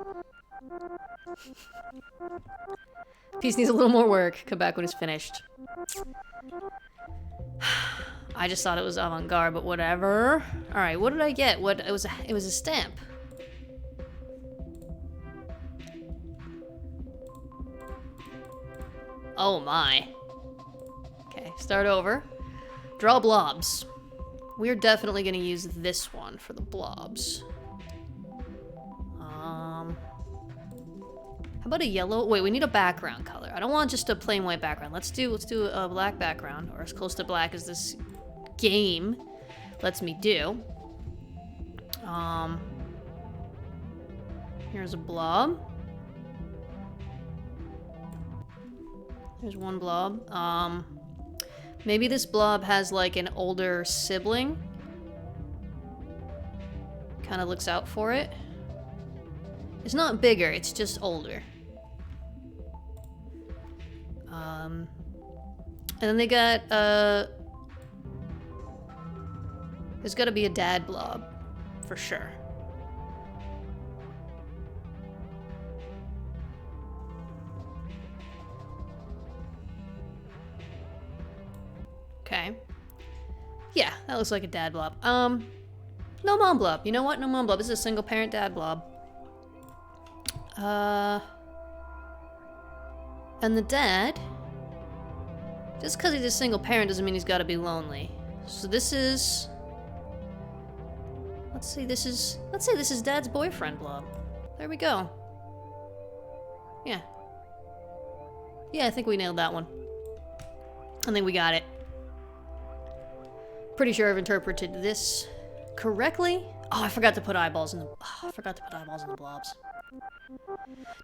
Piece needs a little more work. Come back when it's finished. I just thought it was avant-garde, but whatever. All right, what did I get? It was a stamp. Oh my. Okay, start over. Draw blobs. We're definitely gonna use this one for the blobs. How about a yellow? Wait, we need a background color. I don't want just a plain white background. Let's do a black background, or as close to black as this game lets me do. Here's a blob. There's one blob. Maybe this blob has like an older sibling. Kind of looks out for it. It's not bigger, it's just older. And then they got, there's gotta be a dad blob, for sure. Okay. Yeah, that looks like a dad blob. No mom blob. You know what? No mom blob. This is a single parent dad blob. And the dad, just because he's a single parent doesn't mean he's got to be lonely. So this is, let's say this is dad's boyfriend blob. There we go. Yeah. Yeah, I think we nailed that one. I think we got it. Pretty sure I've interpreted this correctly. Oh, I forgot to put eyeballs in the, I forgot to put eyeballs in the blobs.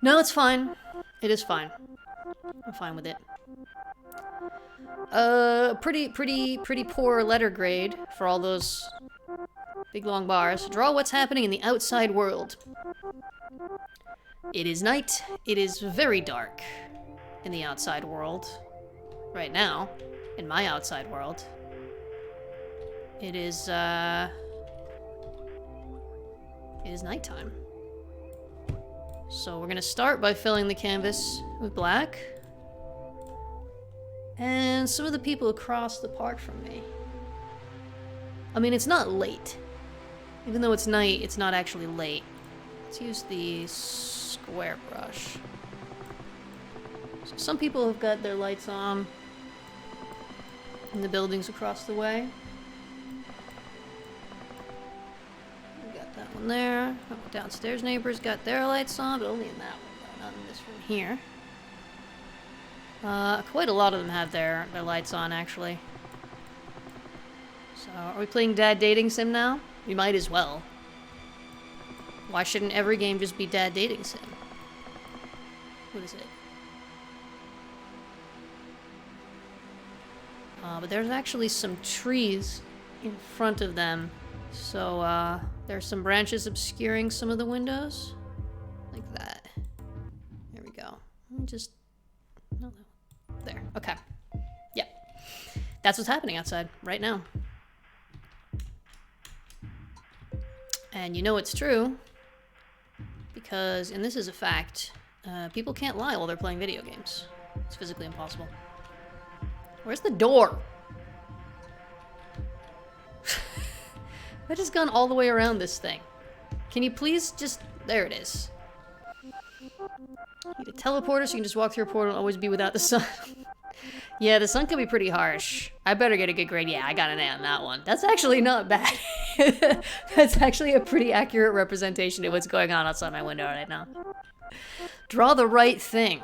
No, it's fine. It is fine. I'm fine with it. Pretty poor letter grade for all those big long bars. Draw what's happening in the outside world. It is night. It is very dark in the outside world. Right now, in my outside world. It is nighttime. So we're gonna start by filling the canvas with black. And some of the people across the park from me. I mean, it's not late. Even though it's night, it's not actually late. Let's use the square brush. So some people have got their lights on in the buildings across the way. We got that one there. Oh, downstairs neighbors got their lights on, but only in that one, though, not in this one here. Quite a lot of them have their lights on, actually. So, are we playing Dad Dating Sim now? We might as well. Why shouldn't every game just be Dad Dating Sim? What is it? But there's actually some trees in front of them. So, there's some branches obscuring some of the windows. Like that. There we go. Let me just... No, there. Okay. Yep. That's what's happening outside right now. And you know it's true. Because, and this is a fact, people can't lie while they're playing video games. It's physically impossible. Where's the door? I just gone all the way around this thing. Can you please just... There it is. Need a teleporter so you can just walk through a portal and always be without the sun. Yeah, the sun can be pretty harsh. I better get a good grade. Yeah, I got an A on that one. That's actually not bad. That's actually a pretty accurate representation of what's going on outside my window right now. Draw the right thing.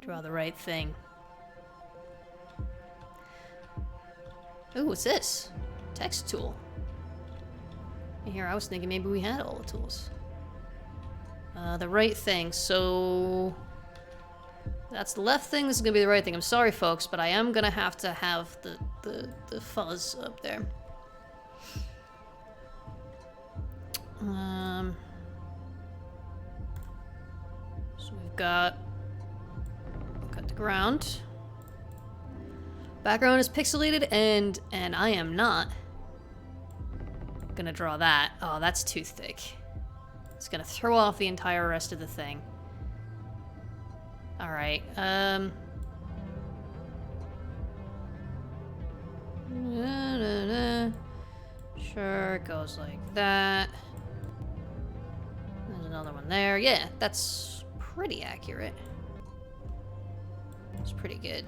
Draw the right thing. Ooh, what's this? Text tool. Here, I was thinking maybe we had all the tools. The right thing, so... That's the left thing, this is gonna be the right thing. I'm sorry, folks, but I am gonna have to have the fuzz up there. So we've got the ground. Background is pixelated, and I am not gonna draw that. Oh, that's too thick. It's gonna throw off the entire rest of the thing. Alright, Sure, it goes like that. There's another one there. Yeah, that's pretty accurate. It's pretty good.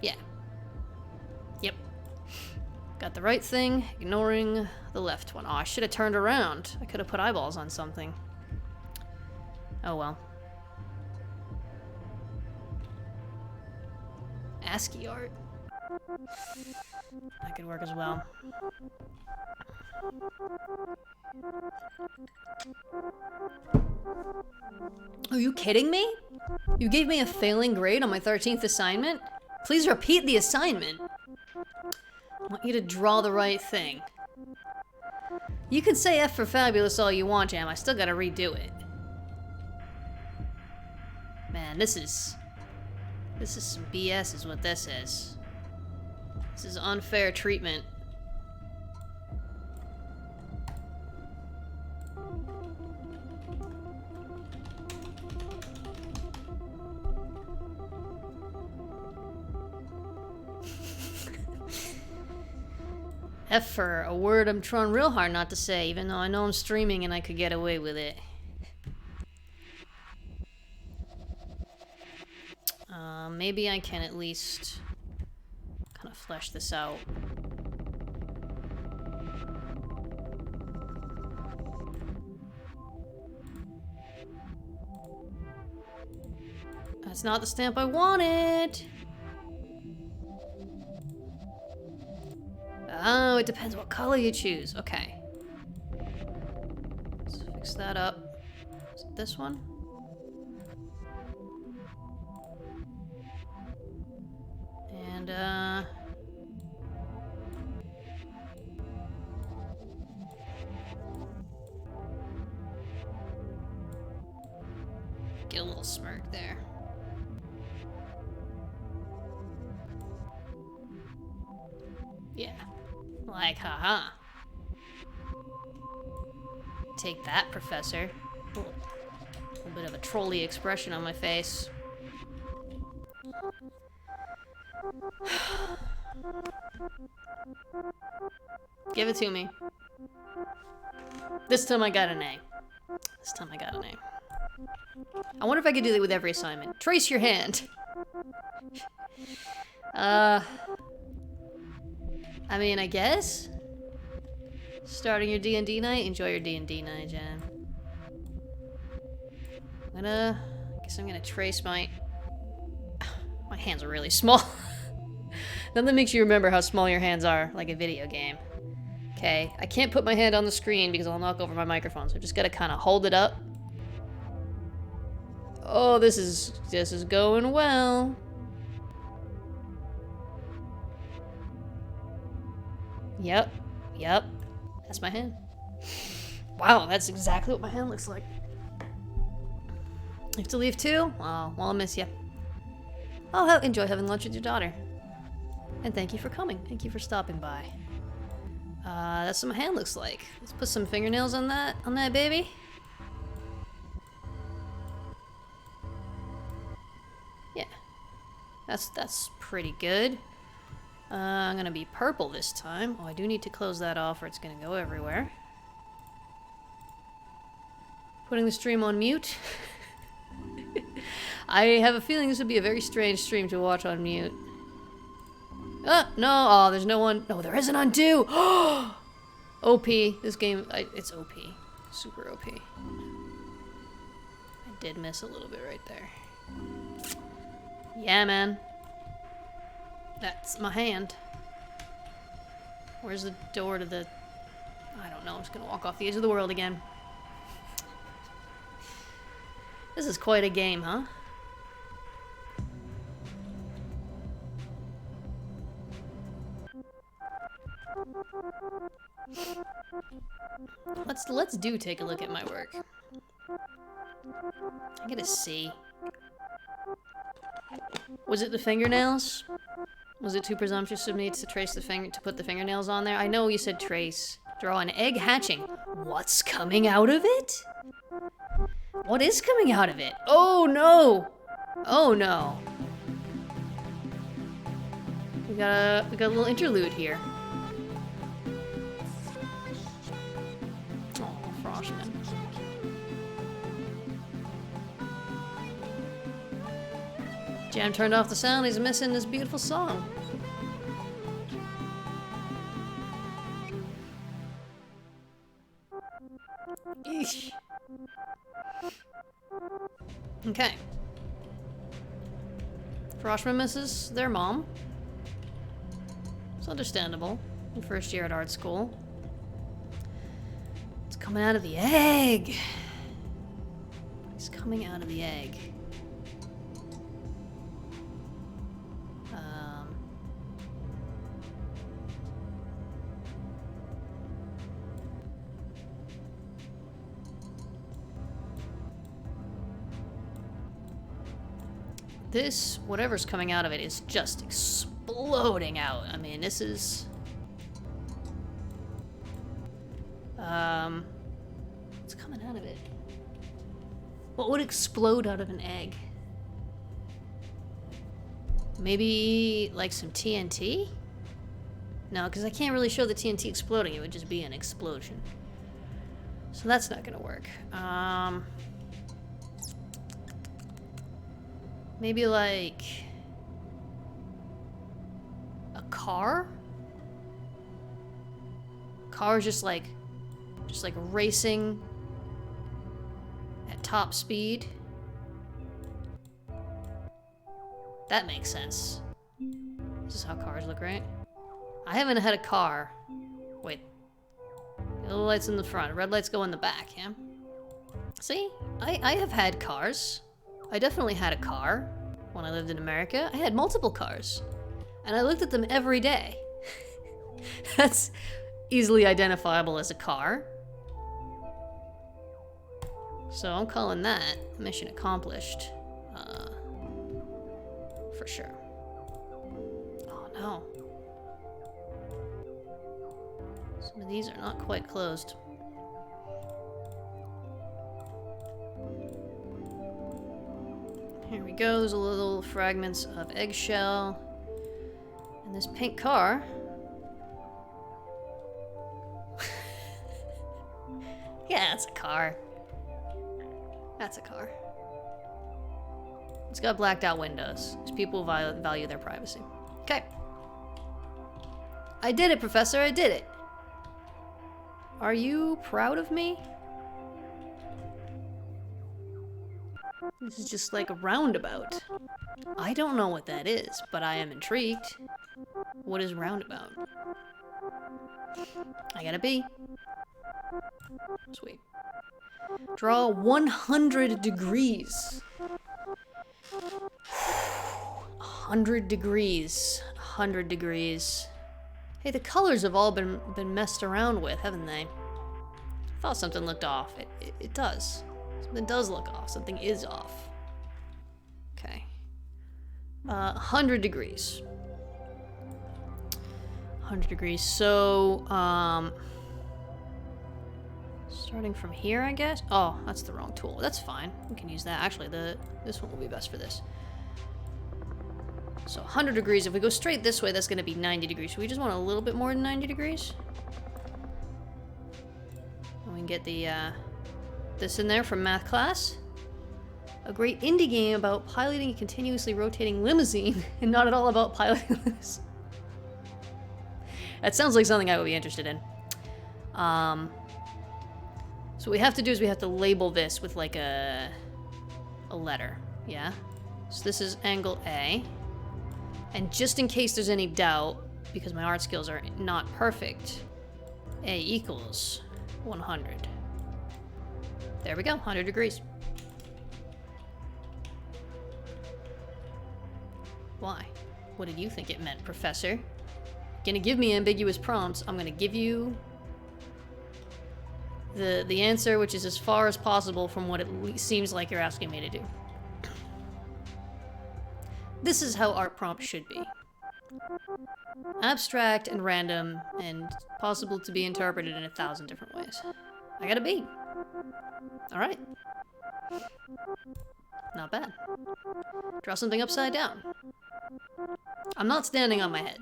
Yeah. Yep. Got the right thing, ignoring the left one. Oh, I should have turned around. I could have put eyeballs on something. Oh well. ASCII art. That could work as well. Are you kidding me? You gave me a failing grade on my 13th assignment? Please repeat the assignment. I want you to draw the right thing. You can say F for fabulous all you want, Jam. I still gotta redo it. Man, this is some BS is what this is. This is unfair treatment. F for a word I'm trying real hard not to say, even though I know I'm streaming and I could get away with it. Maybe I can at least kind of flesh this out. That's not the stamp I wanted! Oh, it depends what color you choose. Okay. that up. Is it this one? And, get a little smirk there. Yeah. Like, haha. Take that, Professor. A little bit of a trolly expression on my face. Give it to me. This time I got an A. This time I got an A. I wonder if I could do that with every assignment. Trace your hand. I mean, I guess. Starting your D&D night? Enjoy your D&D night, Jen. I guess I'm gonna trace my hands are really small. Nothing makes you remember how small your hands are, like a video game. Okay, I can't put my hand on the screen because I'll knock over my microphone, so I just gotta kind of hold it up. Oh, this is going well. Yep, that's my hand. Wow, that's exactly what my hand looks like. You have to leave too? Oh, well, I'll miss you. Oh, enjoy having lunch with your daughter. And thank you for coming. Thank you for stopping by. That's what my hand looks like. Let's put some fingernails on that baby. Yeah. That's pretty good. I'm gonna be purple this time. Oh, I do need to close that off or it's gonna go everywhere. Putting the stream on mute. I have a feeling this would be a very strange stream to watch on mute. No, oh, there's no one. No, there is an undo. OP, this game, it's OP. Super OP. I did miss a little bit right there. Yeah, man. That's my hand. Where's the door to the... I don't know, I'm just gonna walk off the edge of the world again. This is quite a game, huh? Let's take a look at my work. I get a C. Was it the fingernails? Was it too presumptuous of me to put the fingernails on there? I know you said trace. Draw an egg hatching. What's coming out of it? What is coming out of it? Oh no! Oh no. We got a little interlude here. Oh, Froshman. Jam turned off the sound, he's missing this beautiful song. Eesh. Okay. Froshman misses their mom. It's understandable. In first year at art school. It's coming out of the egg. It's coming out of the egg. This, whatever's coming out of it, is just exploding out. I mean, this is... what's coming out of it? What would explode out of an egg? Maybe, like, some TNT? No, because I can't really show the TNT exploding. It would just be an explosion. So that's not gonna work. Maybe like a car? Car's just like racing at top speed. That makes sense. This is how cars look, right? I haven't had a car. Wait. Yellow lights in the front, red lights go in the back, yeah? See? I have had cars. I definitely had a car when I lived in America. I had multiple cars. And I looked at them every day. That's easily identifiable as a car. So I'm calling that mission accomplished. For sure. Oh no. Some of these are not quite closed. Here we go, there's a little fragments of eggshell. And this pink car. Yeah, it's a car. That's a car. It's got blacked out windows, because people value their privacy. Okay. I did it, Professor, I did it. Are you proud of me? This is just like a roundabout. I don't know what that is, but I am intrigued. What is roundabout? I got a B. Sweet. Draw 100 degrees. 100 degrees. 100 degrees. Hey, the colors have all been messed around with, haven't they? I thought something looked off. It does. Something does look off. Something is off. Okay. 100 degrees. 100 degrees. So, starting from here, I guess? Oh, that's the wrong tool. That's fine. We can use that. Actually, this one will be best for this. So 100 degrees. If we go straight this way, that's going to be 90 degrees. So we just want a little bit more than 90 degrees. And we can get the this in there from math class. A great indie game about piloting a continuously rotating limousine, and not at all about piloting a limousine. That sounds like something I would be interested in. So what we have to do is we have to label this with like a letter, yeah? So this is angle A. And just in case there's any doubt, because my art skills are not perfect, A equals 100. There we go, 100 degrees. Why? What did you think it meant, Professor? Gonna give me ambiguous prompts. I'm gonna give you the answer, which is as far as possible from what it seems like you're asking me to do. This is how art prompts should be. Abstract and random, and possible to be interpreted in 1,000 different ways. I got a B. Alright. Not bad. Draw something upside down. I'm not standing on my head.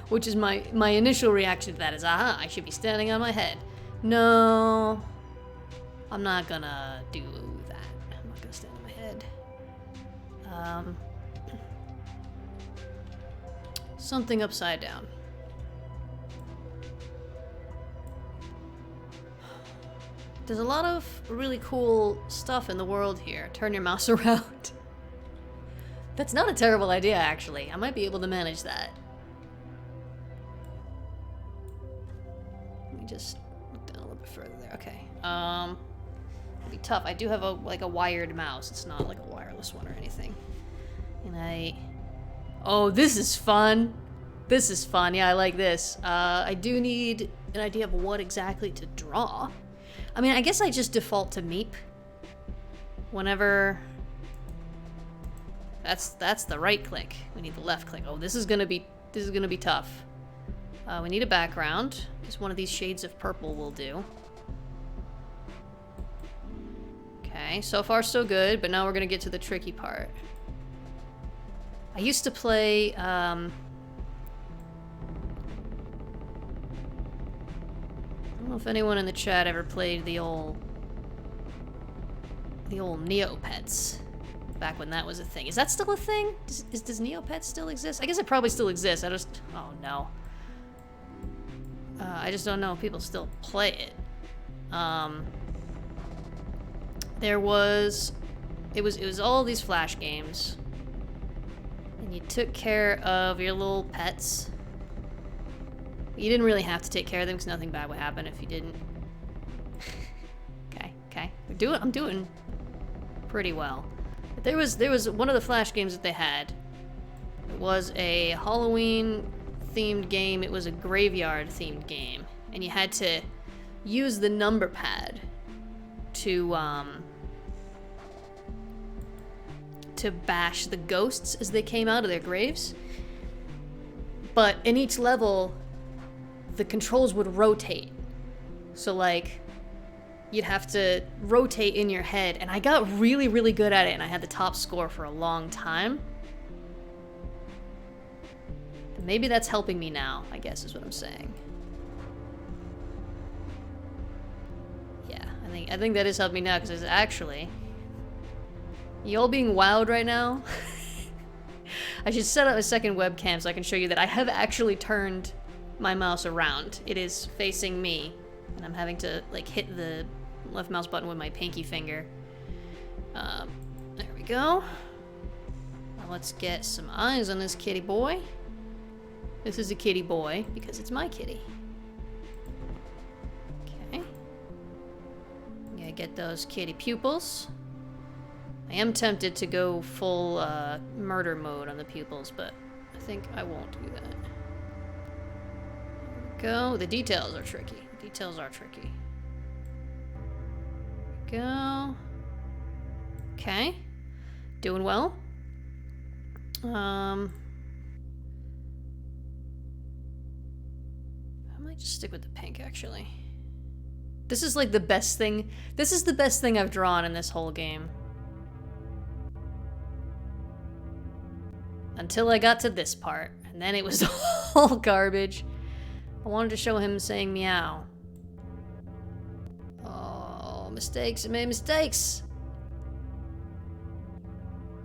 Which is my initial reaction to that is, aha, I should be standing on my head. No. I'm not gonna do that. I'm not gonna stand on my head. Something upside down. There's a lot of really cool stuff in the world here. Turn your mouse around. That's not a terrible idea, actually. I might be able to manage that. Let me just look down a little bit further there. Okay. It'll be tough. I do have a wired mouse. It's not like a wireless one or anything. And oh, this is fun. This is fun. Yeah, I like this. I do need an idea of what exactly to draw. I mean, I guess I just default to Meep. Whenever... That's the right click. We need the left click. Oh, this is gonna be tough. We need a background. Just one of these shades of purple will do. Okay, so far so good, but now we're gonna get to the tricky part. I used to play, I don't know if anyone in the chat ever played the old Neopets, back when that was a thing. Is that still a thing? Does Neopets still exist? I guess it probably still exists. Oh no. I just don't know if people still play it. It was all these Flash games. And you took care of your little pets. You didn't really have to take care of them because nothing bad would happen if you didn't. Okay. I'm doing pretty well. There was one of the Flash games that they had. It was a Halloween themed game. It was a graveyard themed game, and you had to use the number pad to bash the ghosts as they came out of their graves. But in each level, the controls would rotate. So like, you'd have to rotate in your head, and I got really, really good at it, and I had the top score for a long time. And maybe that's helping me now, I guess is what I'm saying. Yeah, I think that is helping me now, because it's actually... Y'all being wowed right now? I should set up a second webcam so I can show you that I have actually turned my mouse around. It is facing me, and I'm having to like hit the left mouse button with my pinky finger. There we go. Now let's get some eyes on this kitty boy. This is a kitty boy because it's my kitty. Okay. Gotta get those kitty pupils. I am tempted to go full murder mode on the pupils, but I think I won't do that. There we go. The details are tricky. The details are tricky. There we go. Okay. Doing well. I might just stick with the pink, actually. This is like the best thing. This is the best thing I've drawn in this whole game. Until I got to this part, and then it was all garbage. I wanted to show him saying meow. Oh, mistakes. I made mistakes.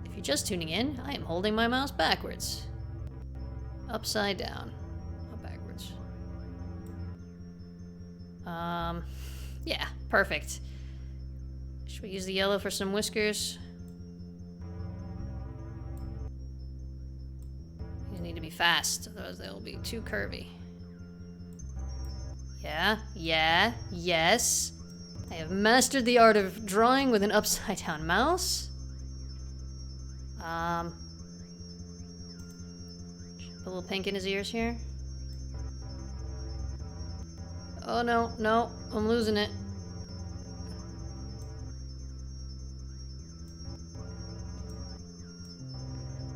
If you're just tuning in, I am holding my mouse backwards. Upside down. Not backwards. Yeah, perfect. Should we use the yellow for some whiskers? Need to be fast, otherwise they'll be too curvy. Yeah, yes. I have mastered the art of drawing with an upside down mouse. Put a little pink in his ears here. Oh no, I'm losing it.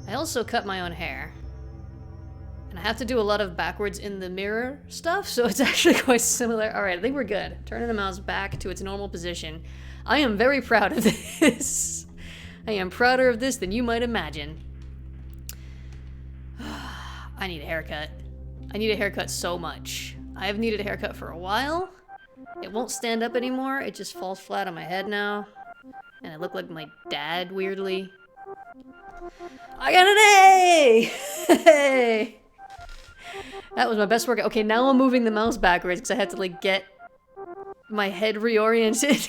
I also cut my own hair. And I have to do a lot of backwards in the mirror stuff, so it's actually quite similar. Alright, I think we're good. Turning the mouse back to its normal position. I am very proud of this. I am prouder of this than you might imagine. I need a haircut. I need a haircut so much. I have needed a haircut for a while. It won't stand up anymore. It just falls flat on my head now. And I look like my dad, weirdly. I got an A! Hey! That was my best work. Okay, now I'm moving the mouse backwards because I had to, like, get my head reoriented.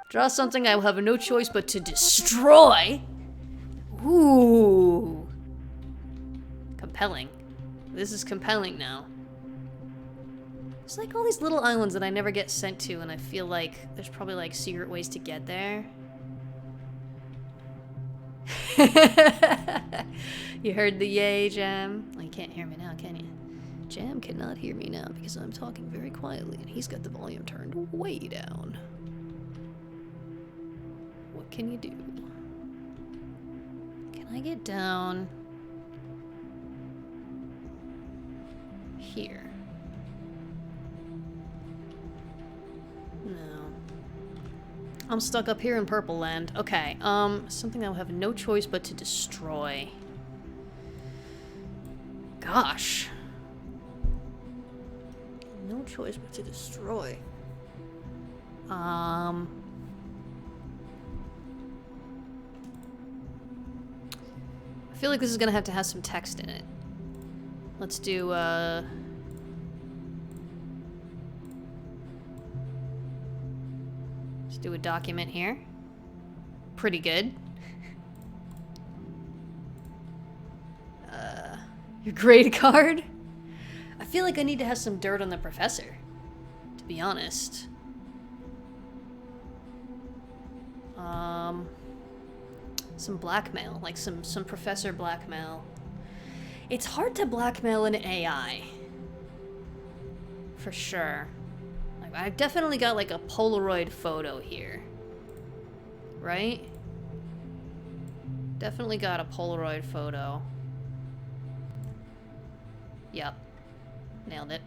Draw something I will have no choice but to destroy. Ooh. Compelling. This is compelling now. There's, like, all these little islands that I never get sent to, and I feel like there's probably, like, secret ways to get there. You heard the yay, Jam? Well, you can't hear me now, can you? Jam cannot hear me now because I'm talking very quietly and he's got the volume turned way down. What can you do? Can I get down here? No. I'm stuck up here in Purple Land. Okay, something I will have no choice but to destroy. Gosh. No choice but to destroy. I feel like this is gonna have to have some text in it. Let's do, let's do a document here. Pretty good. Your grade card? I feel like I need to have some dirt on the professor, to be honest. Some blackmail, like some professor blackmail. It's hard to blackmail an AI. For sure. Like, I've definitely got like a Polaroid photo here. Right? Definitely got a Polaroid photo. Yep. Nailed it.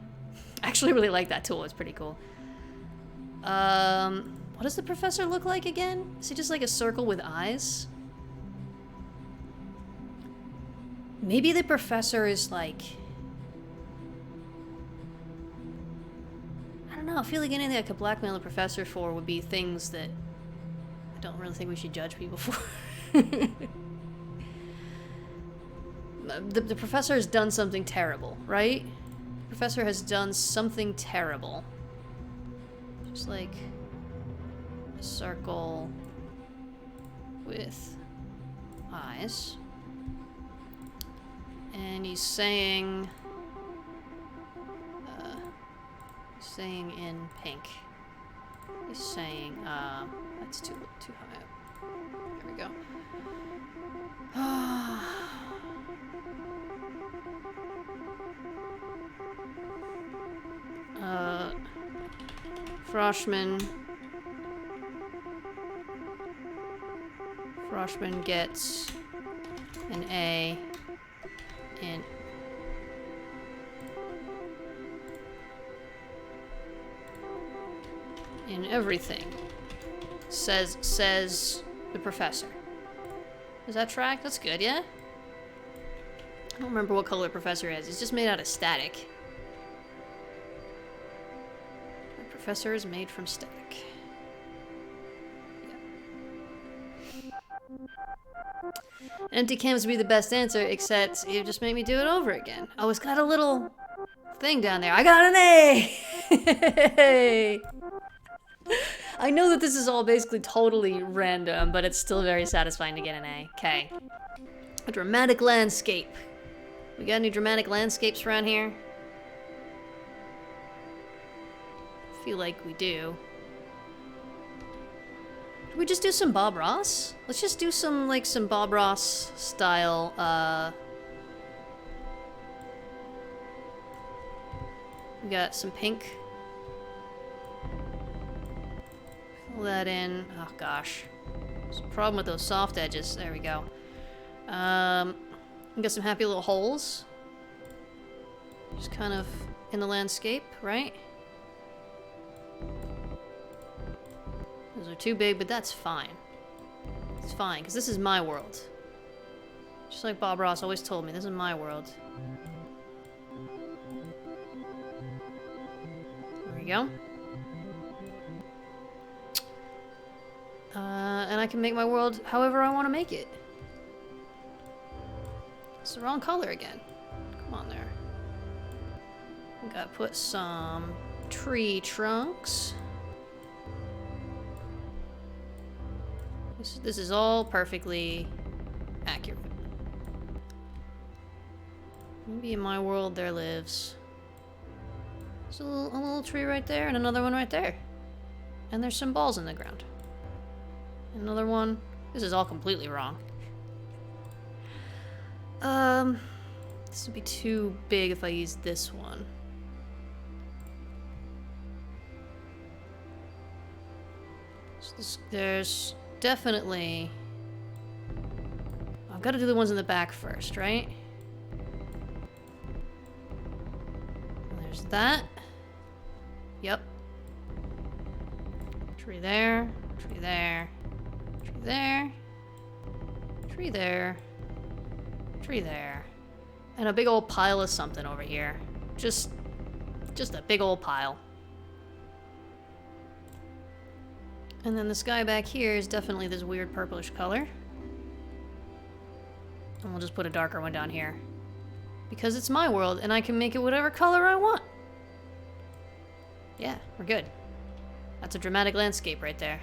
I actually really like that tool. It's pretty cool. What does the professor look like again? Is he just like a circle with eyes? Maybe the professor is like... I don't know. I feel like anything I could blackmail the professor for would be things that I don't really think we should judge people for. The professor has done something terrible, right? The professor has done something terrible. Just like a circle with eyes. And he's saying in pink. He's saying, that's too high up. There we go. Froshman gets an A in everything. Says the professor. Does that track? That's good, yeah? I don't remember what color the professor is. It's just made out of static. The professor is made from static. Empty canvas would be the best answer, except you just made me do it over again. Oh, it's got a little thing down there. I got an A! I know that this is all basically totally random, but it's still very satisfying to get an A. Okay. A dramatic landscape. We got any dramatic landscapes around here? I feel like we do. Should we just do some Bob Ross? Let's just do some, like, some Bob Ross style, we got some pink. Fill that in. Oh, gosh. There's a problem with those soft edges. There we go. We got some happy little holes. Just kind of in the landscape, right? Those are too big, but that's fine. It's fine, because this is my world. Just like Bob Ross always told me, this is my world. There we go. And I can make my world however I want to make it. It's the wrong color again. Come on there. We gotta put some tree trunks. This is all perfectly accurate. Maybe in my world there lives... There's a little tree right there and another one right there. And there's some balls in the ground. Another one. This is all completely wrong. This would be too big if I use this one. So there's definitely... I've got to do the ones in the back first, right? There's that. Yep. Tree there, tree there, tree there, tree there, tree there. And a big old pile of something over here. Just a big old pile. And then the sky back here is definitely this weird purplish color. And we'll just put a darker one down here. Because it's my world, and I can make it whatever color I want. Yeah, we're good. That's a dramatic landscape right there.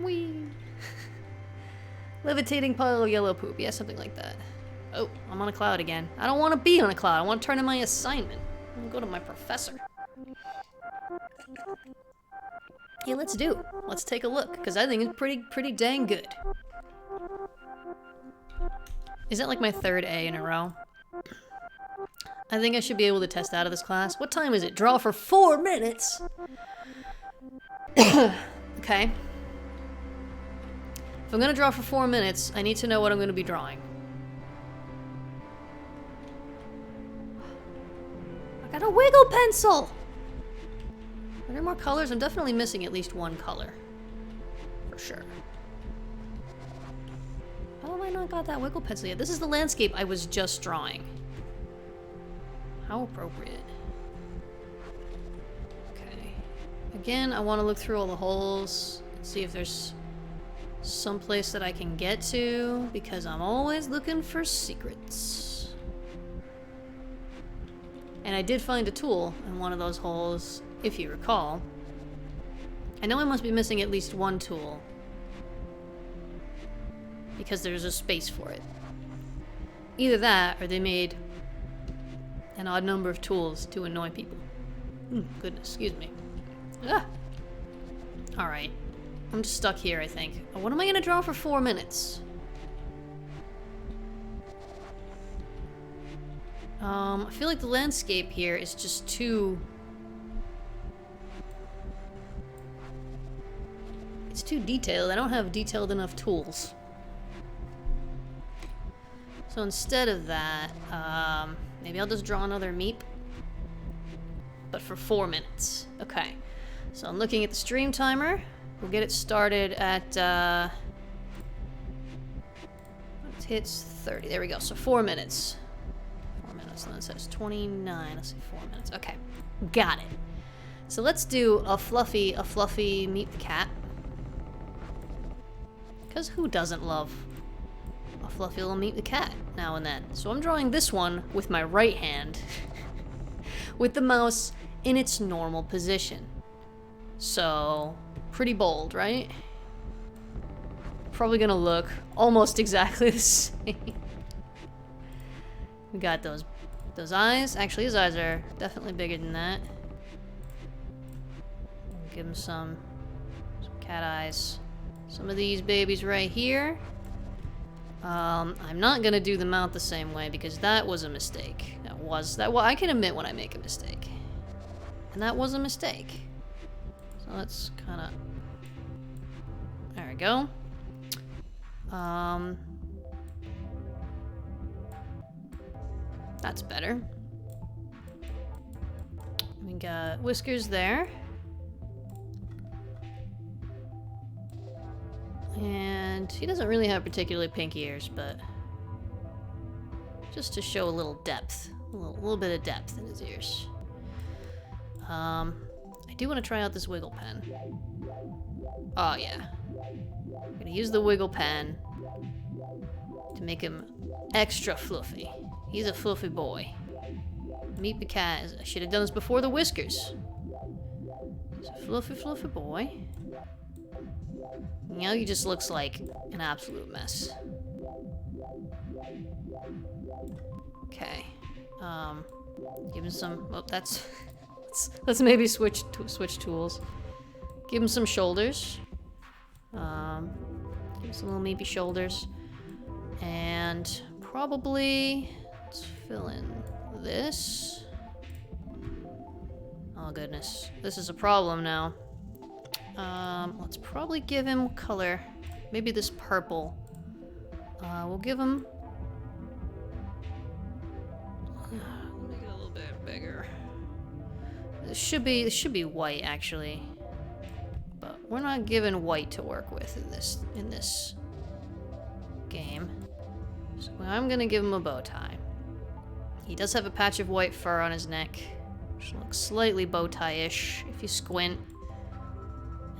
Whee! Levitating pile of yellow poop. Yeah, something like that. Oh, I'm on a cloud again. I don't want to be on a cloud. I want to turn in my assignment. I'm gonna go to my professor. Yeah, let's do. Let's take a look, because I think it's pretty dang good. Is that like my third A in a row? I think I should be able to test out of this class. What time is it? Draw for 4 minutes! Okay. If I'm gonna draw for 4 minutes, I need to know what I'm gonna be drawing. I got a wiggle pencil! Are there more colors? I'm definitely missing at least one color. For sure. How have I not got that wiggle pencil yet? This is the landscape I was just drawing. How appropriate. Okay. Again, I want to look through all the holes and see if there's some place that I can get to, because I'm always looking for secrets. And I did find a tool in one of those holes, if you recall. I know I must be missing at least one tool, because there's a space for it. Either that, or they made an odd number of tools to annoy people. Goodness, excuse me. Ah! Alright. I'm just stuck here, I think. What am I gonna draw for 4 minutes? I feel like the landscape here is just too... It's too detailed. I don't have detailed enough tools. So instead of that, maybe I'll just draw another meep. But for 4 minutes. Okay. So I'm looking at the stream timer. We'll get it started at, it hits 30. There we go. So 4 minutes. 4 minutes. And then it says 29. Let's see, 4 minutes. Okay. Got it. So let's do a fluffy Meet the Cat. Because who doesn't love a fluffy little Meet the Cat now and then? So I'm drawing this one with my right hand. With the mouse in its normal position. So, pretty bold, right? Probably gonna look almost exactly the same. We got those eyes. Actually, his eyes are definitely bigger than that. Give him some cat eyes. Some of these babies right here. I'm not gonna do the mouth the same way because that was a mistake. Well, I can admit when I make a mistake. And that was a mistake. So let's kind of... There we go. That's better. We got whiskers there. And he doesn't really have particularly pink ears, but just to show a little depth. A little bit of depth in his ears. I do want to try out this wiggle pen. Oh yeah. I'm gonna use the wiggle pen to make him extra fluffy. He's a fluffy boy. Meet the cat. I should have done this before the whiskers. He's a fluffy boy. Now he just looks like an absolute mess. Okay. Give him some... Oh, that's... let's maybe switch tools. Give him some shoulders. Give him some little meepy shoulders. And probably... Let's fill in this. Oh, goodness. This is a problem now. Let's probably give him color. Maybe this purple. We'll give him... Make it a little bit bigger. This should be white, actually. But we're not given white to work with in this game. So I'm gonna give him a bow tie. He does have a patch of white fur on his neck, which looks slightly bow tie-ish if you squint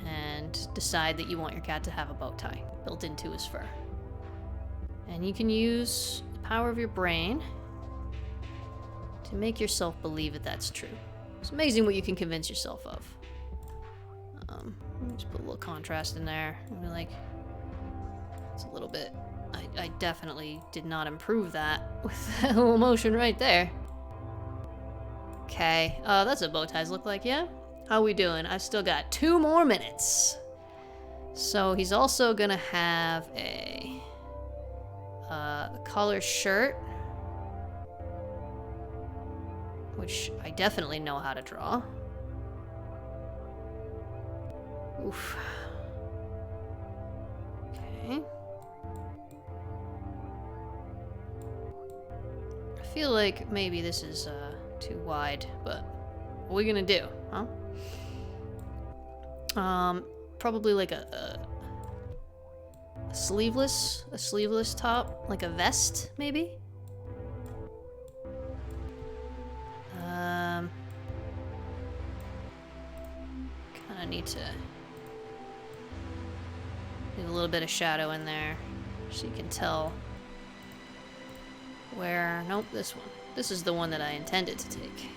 and decide that you want your cat to have a bow tie built into his fur. And you can use the power of your brain to make yourself believe that that's true. It's amazing what you can convince yourself of. Let me just put a little contrast in there. And be like, It's a little bit... I definitely did not improve that with that little motion right there. Okay, that's what bow ties look like, yeah? How we doing? I've still got 2 more minutes. So he's also gonna have a collar shirt, which I definitely know how to draw. Oof. Okay. I feel like maybe this is too wide, but what are we gonna do, huh? Probably like a sleeveless top, like a vest, maybe? Kinda need to leave a little bit of shadow in there so you can tell where... Nope, this one. This is the one that I intended to take.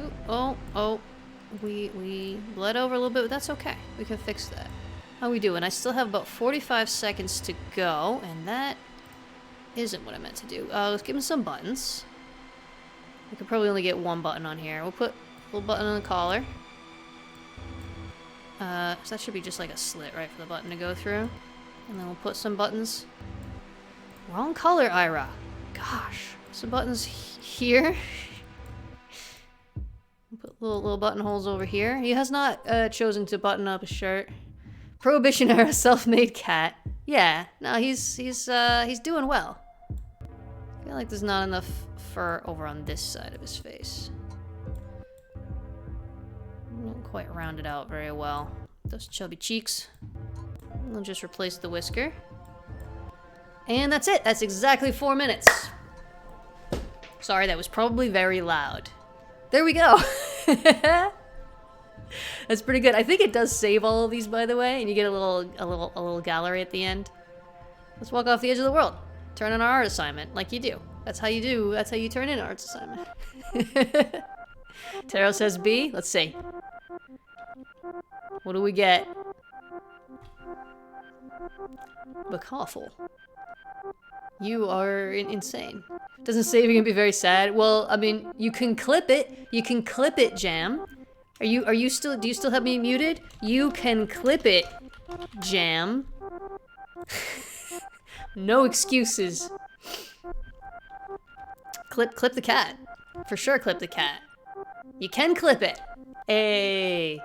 Ooh, oh. We bled over a little bit, but that's okay. We can fix that. How we doing? I still have about 45 seconds to go, and that isn't what I meant to do. Let's give him some buttons. We could probably only get 1 button on here. We'll put a little button on the collar. So that should be just like a slit, right, for the button to go through. And then we'll put some buttons. Wrong color, Ira. Gosh. Some buttons here. Put little buttonholes over here. He has not chosen to button up his shirt. Prohibition era self-made cat. Yeah, no, he's doing well. I feel like there's not enough fur over on this side of his face. Not quite rounded out very well. Those chubby cheeks. We'll just replace the whisker. And that's it. That's exactly 4 minutes. Sorry, that was probably very loud. There we go. That's pretty good. I think it does save all of these, by the way, and you get a little gallery at the end. Let's walk off the edge of the world. Turn in our art assignment, like you do. That's how you do. That's how you turn in an art assignment. Taro says B. Let's see. What do we get? Bacawful. You are insane. Doesn't save, you're gonna be very sad. Well, I mean, you can clip it. You can clip it, Jam. Do you still have me muted? You can clip it, Jam. No excuses. Clip the cat. For sure clip the cat. You can clip it. Hey,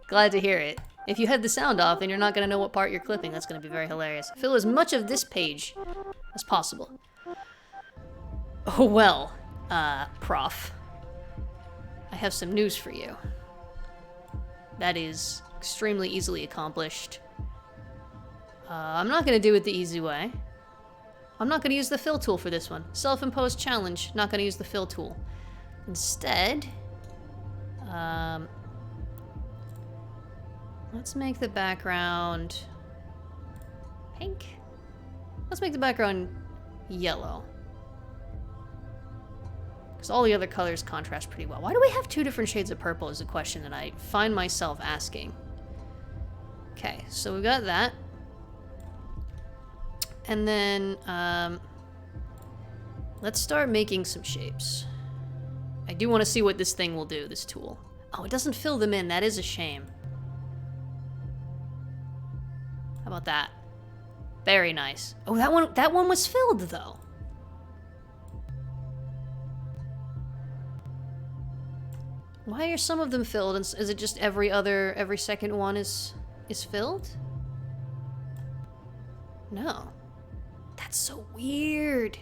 glad to hear it. If you had the sound off, then you're not gonna know what part you're clipping. That's gonna be very hilarious. Fill as much of this page as possible. Oh well, Prof. I have some news for you. That is extremely easily accomplished. I'm not gonna do it the easy way. I'm not gonna use the fill tool for this one. Self-imposed challenge, not gonna use the fill tool. Instead, let's make the background pink. Let's make the background yellow. Because all the other colors contrast pretty well. Why do we have 2 different shades of purple is a question that I find myself asking. Okay, so we've got that. And then, let's start making some shapes. I do want to see what this thing will do, this tool. Oh, it doesn't fill them in. That is a shame. How about that? Very nice. Oh, that one was filled, though. Why are some of them filled? And is it just every second one is filled? No. That's so weird.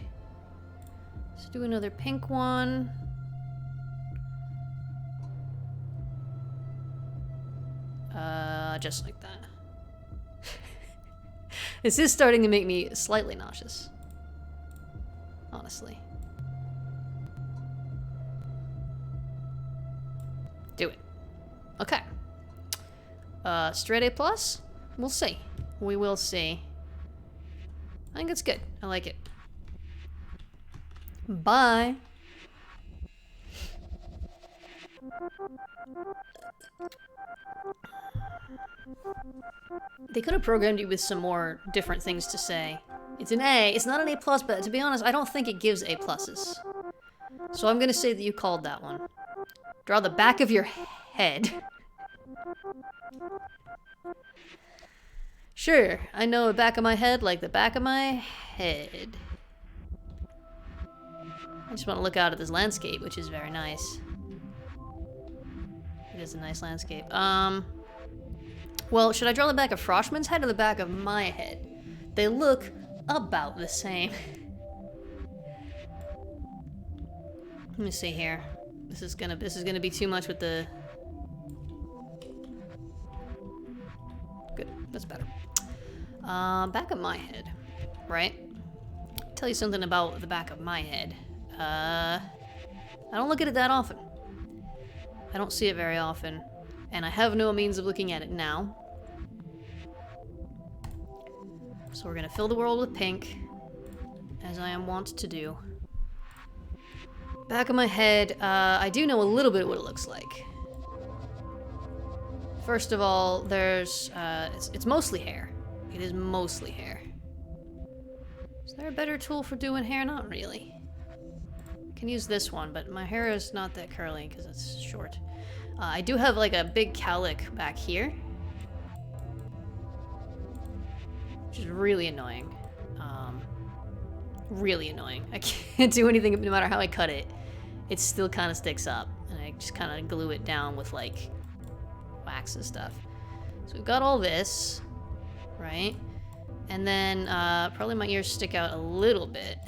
Let's do another pink one. Just like that. This is starting to make me slightly nauseous. Honestly. Do it. Okay. Straight A+? We'll see. We will see. I think it's good. I like it. Bye. They could have programmed you with some more different things to say. It's an A. It's not an A+, but to be honest, I don't think it gives A+. So I'm gonna say that you called that one. Draw the back of your head. Sure, I know the back of my head like the back of my head. I just want to look out at this landscape, which is very nice. It is a nice landscape. Well, should I draw the back of Froshman's head or the back of my head? They look about the same. Let me see here. This is gonna be too much with the... Good, that's better. Back of my head, right? Tell you something about the back of my head. I don't look at it that often. I don't see it very often, and I have no means of looking at it now. So we're gonna fill the world with pink, as I am wont to do. Back of my head, I do know a little bit what it looks like. First of all, there's, it's mostly hair. It is mostly hair. Is there a better tool for doing hair? Not really. I can use this one, but my hair is not that curly because it's short. I do have like a big cowlick back here, which is really annoying. Really annoying. I can't do anything no matter how I cut it. It still kind of sticks up, and I just kind of glue it down with like wax and stuff. So we've got all this, right? And then probably my ears stick out a little bit.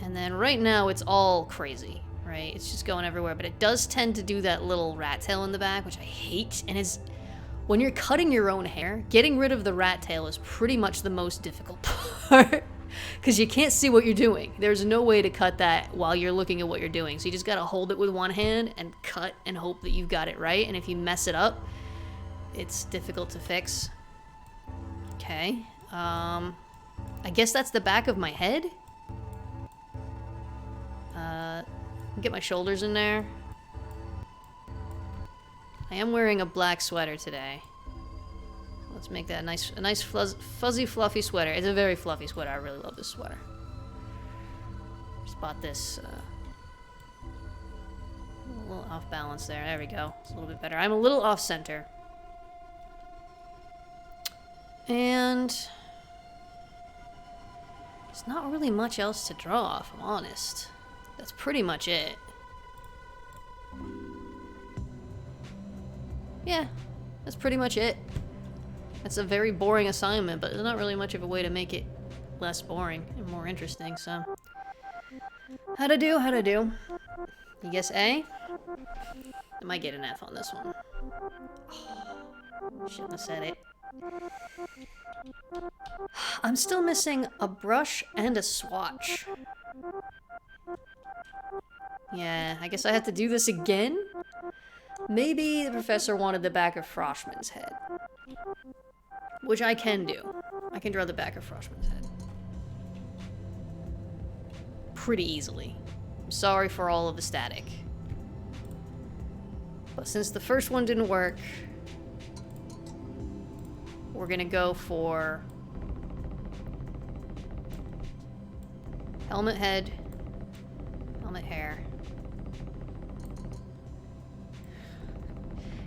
And then right now it's all crazy, right? It's just going everywhere, but it does tend to do that little rat tail in the back, which I hate. And it's, when you're cutting your own hair, getting rid of the rat tail is pretty much the most difficult part. Because you can't see what you're doing. There's no way to cut that while you're looking at what you're doing. So you just gotta hold it with one hand and cut and hope that you've got it right. And if you mess it up, it's difficult to fix. Okay. I guess that's the back of my head. Get my shoulders in there. I am wearing a black sweater today. Let's make that a nice fuzzy, fluffy sweater. It's a very fluffy sweater. I really love this sweater. Just bought this. A little off balance there. There we go. It's a little bit better. I'm a little off center. And there's not really much else to draw, if I'm honest. That's pretty much it. Yeah, that's pretty much it. That's a very boring assignment, but there's not really much of a way to make it less boring and more interesting, so. How'd I do? How'd I do? You guess A? I might get an F on this one. Oh, shouldn't have said it. I'm still missing a brush and a swatch. Yeah, I guess I have to do this again? Maybe the professor wanted the back of Froshman's head. Which I can do. I can draw the back of Froshman's head. Pretty easily. I'm sorry for all of the static. But since the first one didn't work, we're gonna go for helmet head, helmet hair.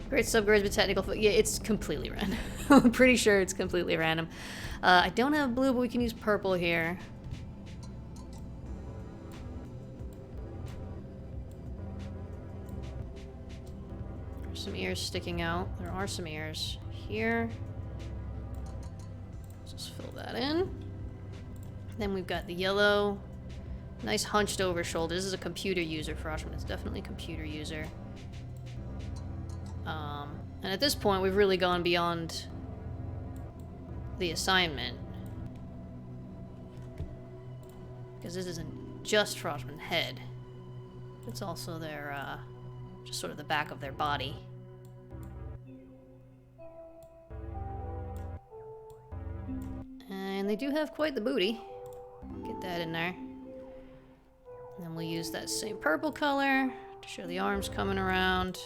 Great subgrades, but technical. Yeah, it's completely random. I'm pretty sure it's completely random. I don't have blue, but we can use purple here. There's some ears sticking out. There are some ears here. Let's just fill that in. Then we've got the yellow. Nice hunched over shoulder. This is a computer user, Froshman. It's definitely a computer user. And at this point, we've really gone beyond the assignment. Because this isn't just Froshman's head. It's also their, just sort of the back of their body. And they do have quite the booty. Get that in there. And then we'll use that same purple color to Show the arms coming around.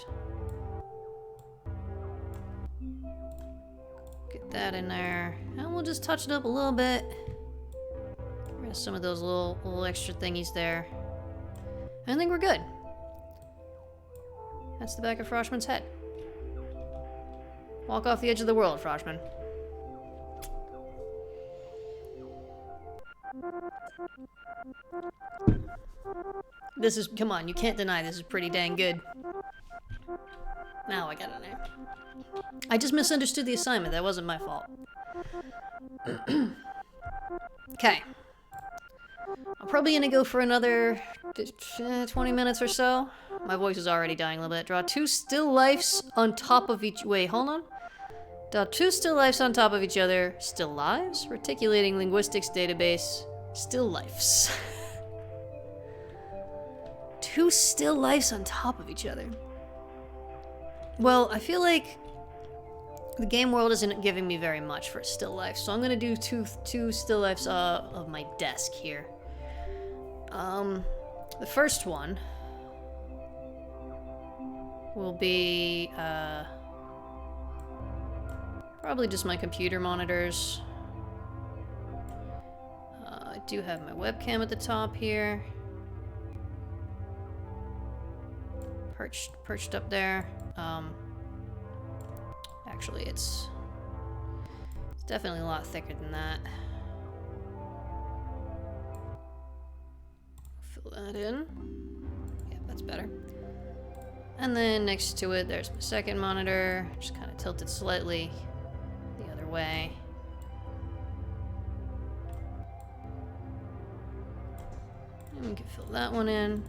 Get that in there. And we'll just touch it up a little bit. There's some of those little extra thingies there. I think we're good. That's the back of Froshman's head. Walk off the edge of the world, Froshman. This is, come on, you can't deny this is pretty dang good. Now I got it there. I just misunderstood the assignment, that wasn't my fault. Okay. I'm probably gonna go for another 20 minutes or so. My voice is already dying a little bit. Draw 2 still lifes on top of each... Wait, hold on. Draw 2 still lifes on top of each other. Still lives? Reticulating linguistics database. Still lifes. 2 still lifes on top of each other. Well, I feel like the game world isn't giving me very much for a still life, so I'm gonna do two still lifes of my desk here. The first one will be probably just my computer monitors. I do have my webcam at the top here. Perched up there. Actually, it's definitely a lot thicker than that. Fill that in. Yeah, that's better. And then next to it, there's my second monitor. Just kind of tilted slightly the other way. And we can fill that one in.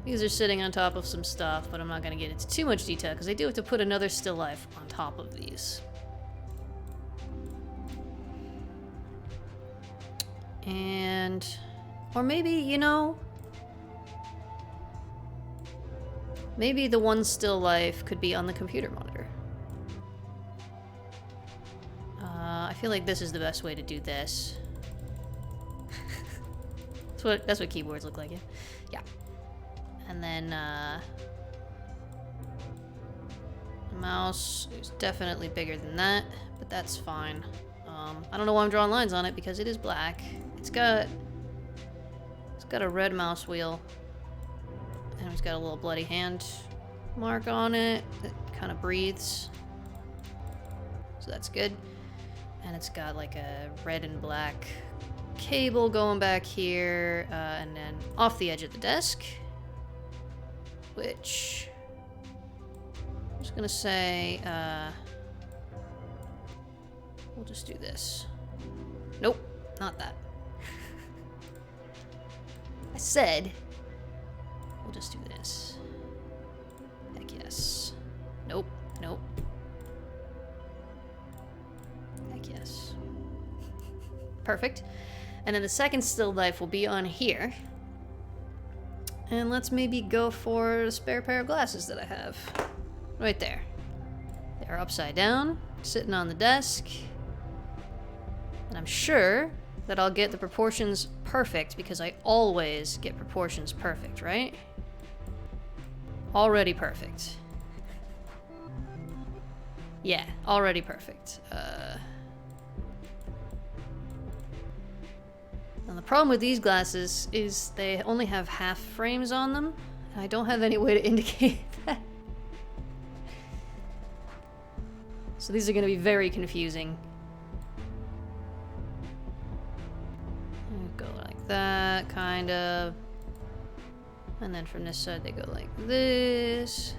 These are sitting on top of some stuff, but I'm not going to get into too much detail because I do have to put another still life on top of these. And... or maybe, you know... maybe the one still life could be on the computer monitor. I feel like this is the best way to do this. That's what keyboards look like, yeah. And then, the mouse is definitely bigger than that, but that's fine. I don't know why I'm drawing lines on it because it is black. It's got a red mouse wheel, and it's got a little bloody hand mark on it that kind of breathes. So that's good. And it's got like a red and black cable going back here, and then off the edge of the desk. Which, I'm just gonna say, we'll just do this. Nope, not that. I said, we'll just do this. Heck yes. Nope, nope. Heck yes. Perfect. And then the second still life will be on here. And let's maybe go for a spare pair of glasses that I have. Right there. They're upside down, sitting on the desk. And I'm sure that I'll get the proportions perfect because I always get proportions perfect, right? Already perfect. Yeah, already perfect. And the problem with these glasses is they only have half frames on them, and I don't have any way to indicate that. So these are going to be very confusing. Go like that, kind of. And then from this side they go like this.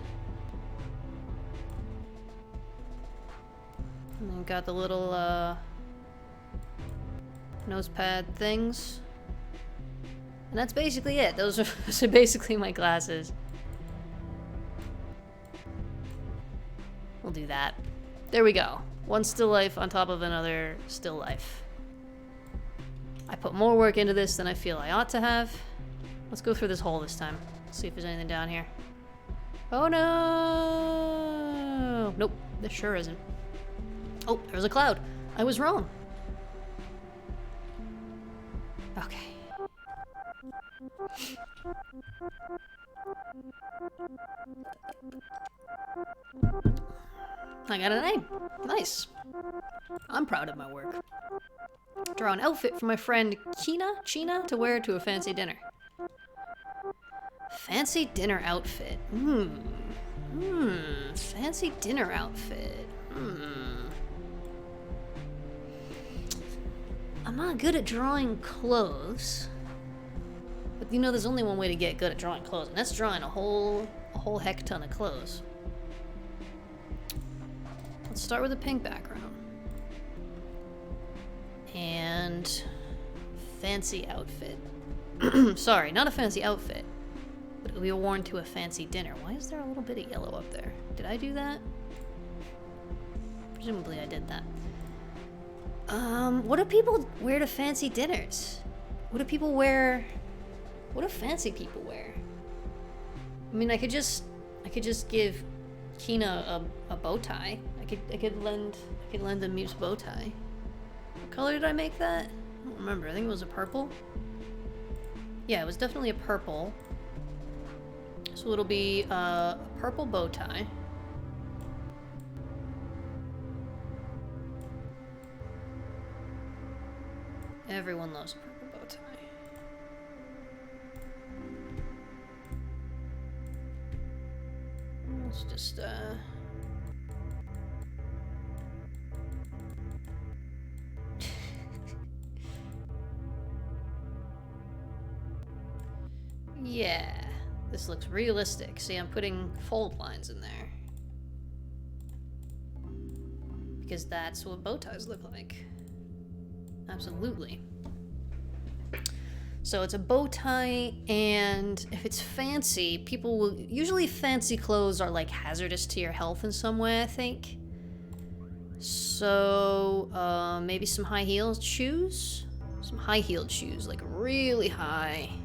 And then got the little nose pad things. And that's basically it. Those are basically my glasses. We'll do that. There we go. One still life on top of another still life. I put more work into this than I feel I ought to have. Let's go through this hole this time. See if there's anything down here. Oh no! Nope, there sure isn't. Oh, there's a cloud. I was wrong. Okay. I got an A. Nice. I'm proud of my work. Draw an outfit for my friend China to wear to a fancy dinner. Fancy dinner outfit. Fancy dinner outfit. I'm not good at drawing clothes. But you know, there's only one way to get good at drawing clothes, and that's drawing a whole heck ton of clothes. Let's start with a pink background. And fancy outfit. Sorry, not a fancy outfit. But it'll be worn to a fancy dinner. Why is there a little bit of yellow up there? Did I do that? Presumably I did that. What do people wear to fancy dinners? What do people wear? What do fancy people wear? I mean, I could just give Kina a bow tie. I could lend a muse bow tie. What color did I make that? I don't remember. I think it was a purple. Yeah, it was definitely a purple. So it'll be a purple bow tie. Everyone loves a purple bow tie. Let's just, yeah, this looks realistic. See, I'm putting fold lines in there. Because that's what bow ties look like. Absolutely. So it's a bow tie, and if it's fancy, people will... Usually fancy clothes are, like, hazardous to your health in some way, I think. So, maybe some high-heeled shoes? Some high-heeled shoes, like really high-heeled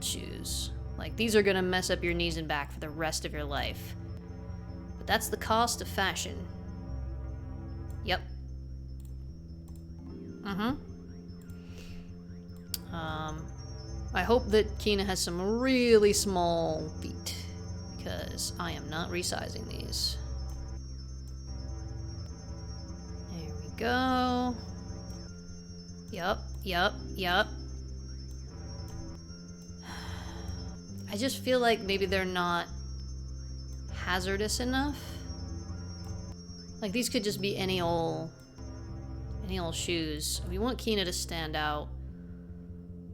shoes. Like, these are gonna mess up your knees and back for the rest of your life. But that's the cost of fashion. Yep. I hope that Kina has some really small feet, because I am not resizing these. There we go. Yup. I just feel like maybe they're not hazardous enough. Like, these could just be any old shoes. We want Kina to stand out.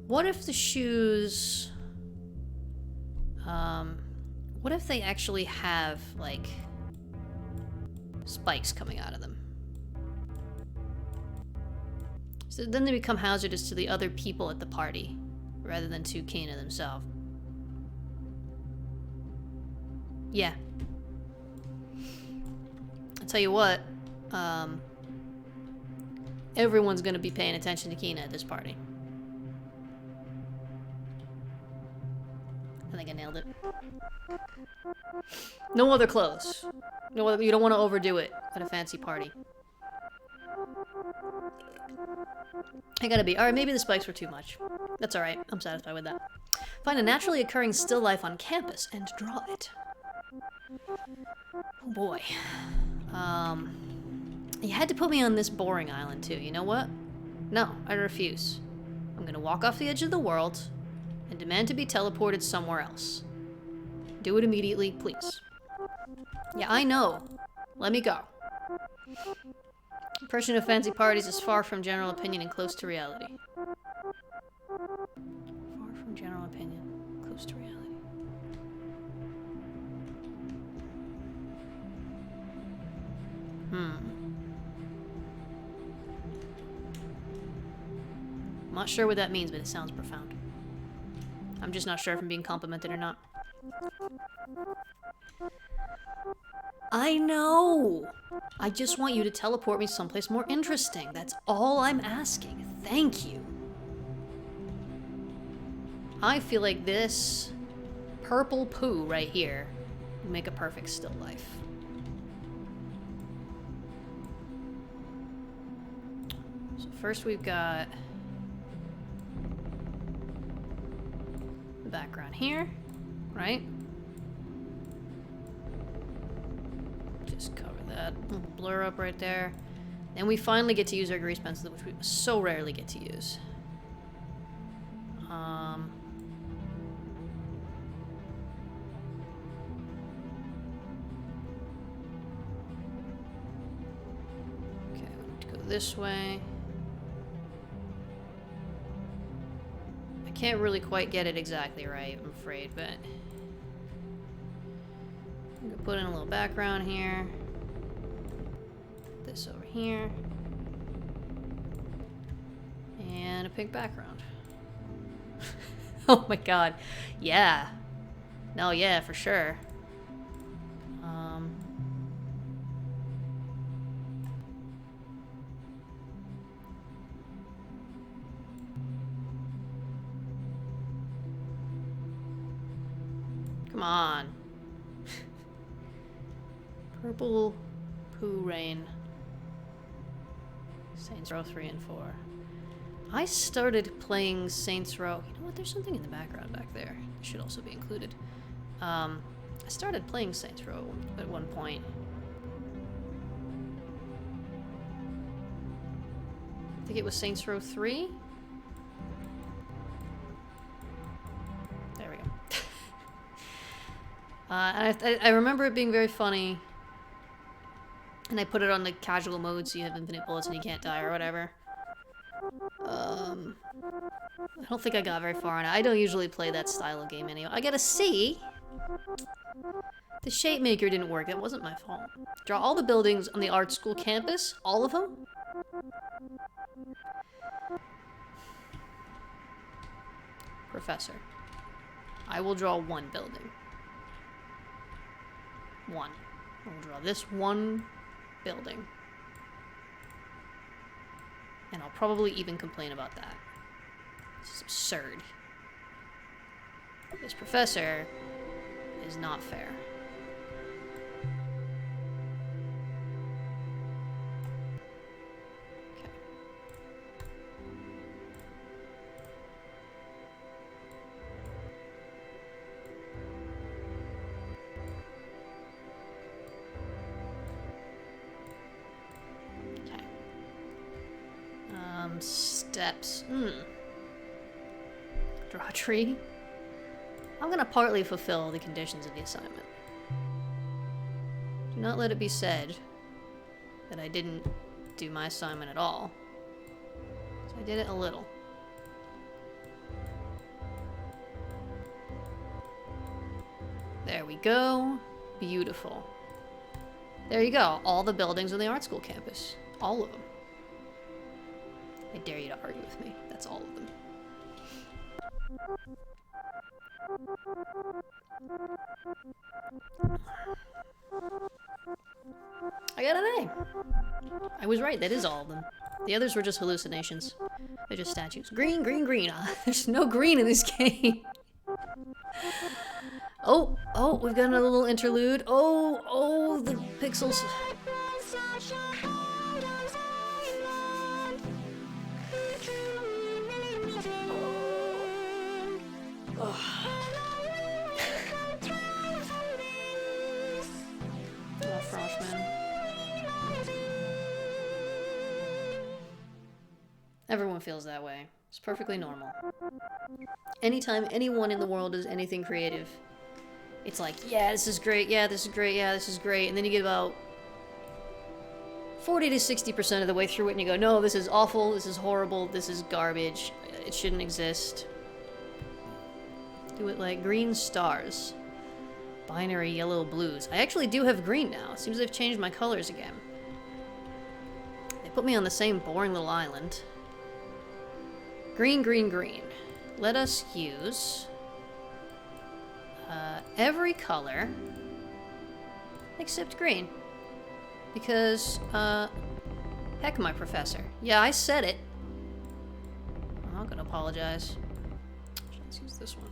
What if the shoes... what if they actually have, like, spikes coming out of them? So then they become hazardous to the other people at the party, rather than to Kina themselves. Yeah. I'll tell you what, everyone's gonna be paying attention to Kina at this party. I think I nailed it. No other clothes. No other, you don't want to overdo it at a fancy party. I gotta be. Alright, maybe the spikes were too much. That's alright. I'm satisfied with that. Find a naturally occurring still life on campus and draw it. Oh boy. You had to put me on this boring island too. You know what? No, I refuse. I'm gonna walk off the edge of the world and demand to be teleported somewhere else. Do it immediately, please. Yeah, I know. Let me go. Impression of fancy parties is far from general opinion and close to reality. Far from general opinion, close to reality. I'm not sure what that means, but it sounds profound. I'm just not sure if I'm being complimented or not. I know! I just want you to teleport me someplace more interesting. That's all I'm asking. Thank you. I feel like this purple poo right here would make a perfect still life. So first we've got background here, right? Just cover that little blur up right there. And we finally get to use our grease pencil, which we so rarely get to use. Okay, we need to go this way. I can't really quite get it exactly right, I'm afraid, but I'm gonna put in a little background here. Put this over here. And a pink background. Oh my god. Yeah. No, yeah, for sure. Come on. Purple poo rain. Saints Row 3 and 4. I started playing Saints Row. You know what? There's something in the background back there. It should also be included. I started playing Saints Row at one point. I think it was Saints Row 3? There we go. I remember it being very funny. And I put it on the casual mode so you have infinite bullets and you can't die or whatever. I don't think I got very far on it. I don't usually play that style of game anyway. I got a C. The shape maker didn't work. It wasn't my fault. Draw all the buildings on the art school campus. All of them. Professor. I will draw one building. One. I will draw this one building. And I'll probably even complain about that. This is absurd. This professor is not fair. Okay. Steps. Draw a tree. I'm gonna partly fulfill the conditions of the assignment. Do not let it be said that I didn't do my assignment at all. So I did it a little. There we go. Beautiful. There you go. All the buildings on the art school campus. All of them. I dare you to argue with me. That's all of them. I got an A. I was right. That is all of them. The others were just hallucinations. They're just statues. Green, green, green. There's no green in this game. Oh, oh, we've got another little interlude. Oh, oh, the pixels. Everyone feels that way. It's perfectly normal. Anytime anyone in the world does anything creative, it's like, yeah, this is great, yeah, this is great, yeah, this is great, and then you get about 40 to 60% of the way through it and you go, no, this is awful, this is horrible, this is garbage, it shouldn't exist. Do it like green stars. Binary yellow blues. I actually do have green now. It seems they've changed my colors again. They put me on the same boring little island. Green, green, green. Let us use every color except green. Because, heck, my professor. Yeah, I said it. I'm not gonna apologize. Let's use this one.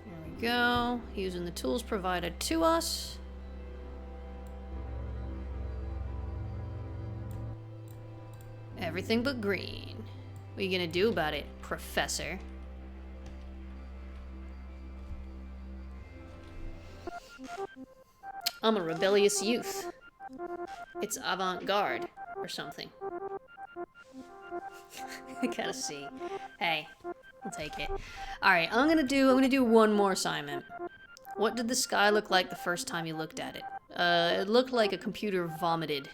There we go. Using the tools provided to us. Everything but green. What are you gonna do about it, Professor? I'm a rebellious youth. It's avant-garde or something. I gotta see. Hey, I'll take it. Alright, I'm gonna do one more assignment. What did the sky look like the first time you looked at it? It looked like a computer vomited.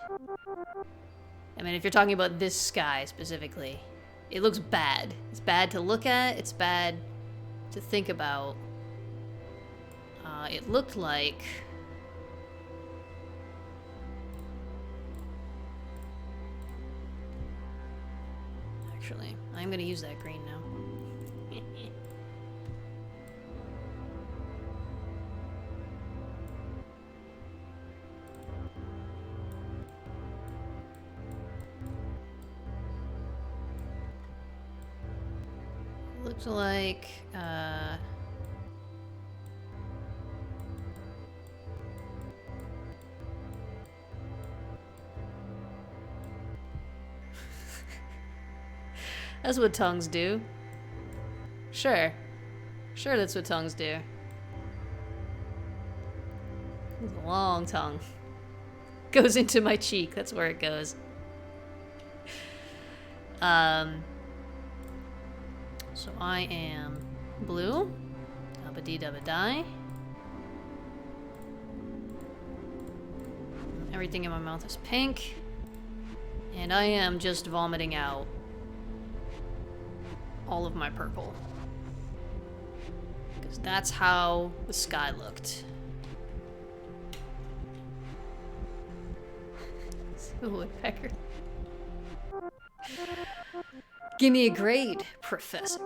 I mean, if you're talking about this sky specifically, it looks bad. It's bad to look at, it's bad to think about. It looked like... Actually, I'm gonna use that green now. Looks like, that's what tongues do. Sure. Sure, that's what tongues do. It's a long tongue. Goes into my cheek, that's where it goes. So I am blue. Dabba dee dabba die. Everything in my mouth is pink. And I am just vomiting out all of my purple. Because that's how the sky looked. Woodpecker. Give me a grade, Professor.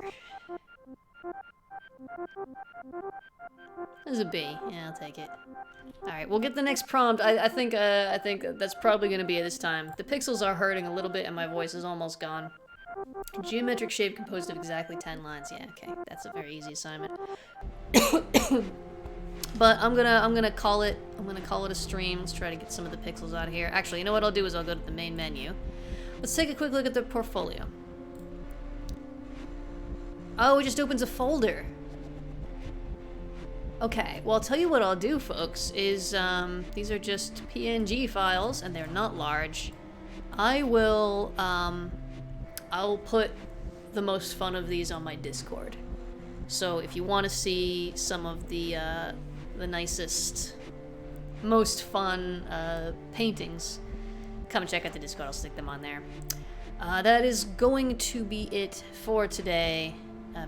There's a B. Yeah, I'll take it. Alright, we'll get the next prompt. I think that's probably gonna be it this time. The pixels are hurting a little bit and my voice is almost gone. Geometric shape composed of exactly 10 lines. Yeah, okay. That's a very easy assignment. But I'm gonna call it a stream. Let's try to get some of the pixels out of here. Actually, you know what I'll do is I'll go to the main menu. Let's take a quick look at the portfolio. Oh, it just opens a folder. Okay, well, I'll tell you what I'll do, folks, is, these are just PNG files, and they're not large. I'll put the most fun of these on my Discord. So if you want to see some of the nicest, most fun, paintings, come check out the Discord, I'll stick them on there. That is going to be it for today.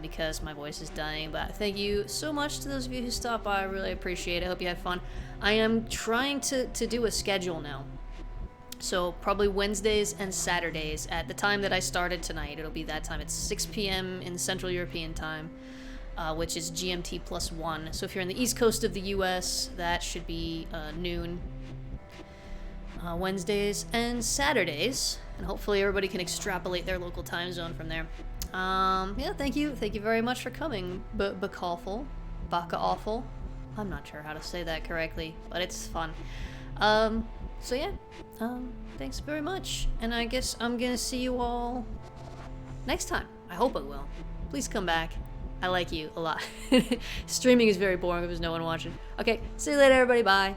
Because my voice is dying, but thank you so much to those of you who stopped by. I really appreciate it. I hope you had fun. I am trying to do a schedule now. So probably Wednesdays and Saturdays at the time that I started tonight. It'll be that time. It's 6 p.m. in Central European time, which is GMT +1. So if you're in the East Coast of the US, that should be noon. Wednesdays and Saturdays, and hopefully everybody can extrapolate their local time zone from there. Yeah, thank you very much for coming, Baka Awful. I'm not sure how to say that correctly, but it's fun. So yeah, thanks very much, and I guess I'm gonna see you all next time. I hope I will. Please come back. I like you a lot. Streaming is very boring if there's no one watching. Okay, see you later, everybody. Bye.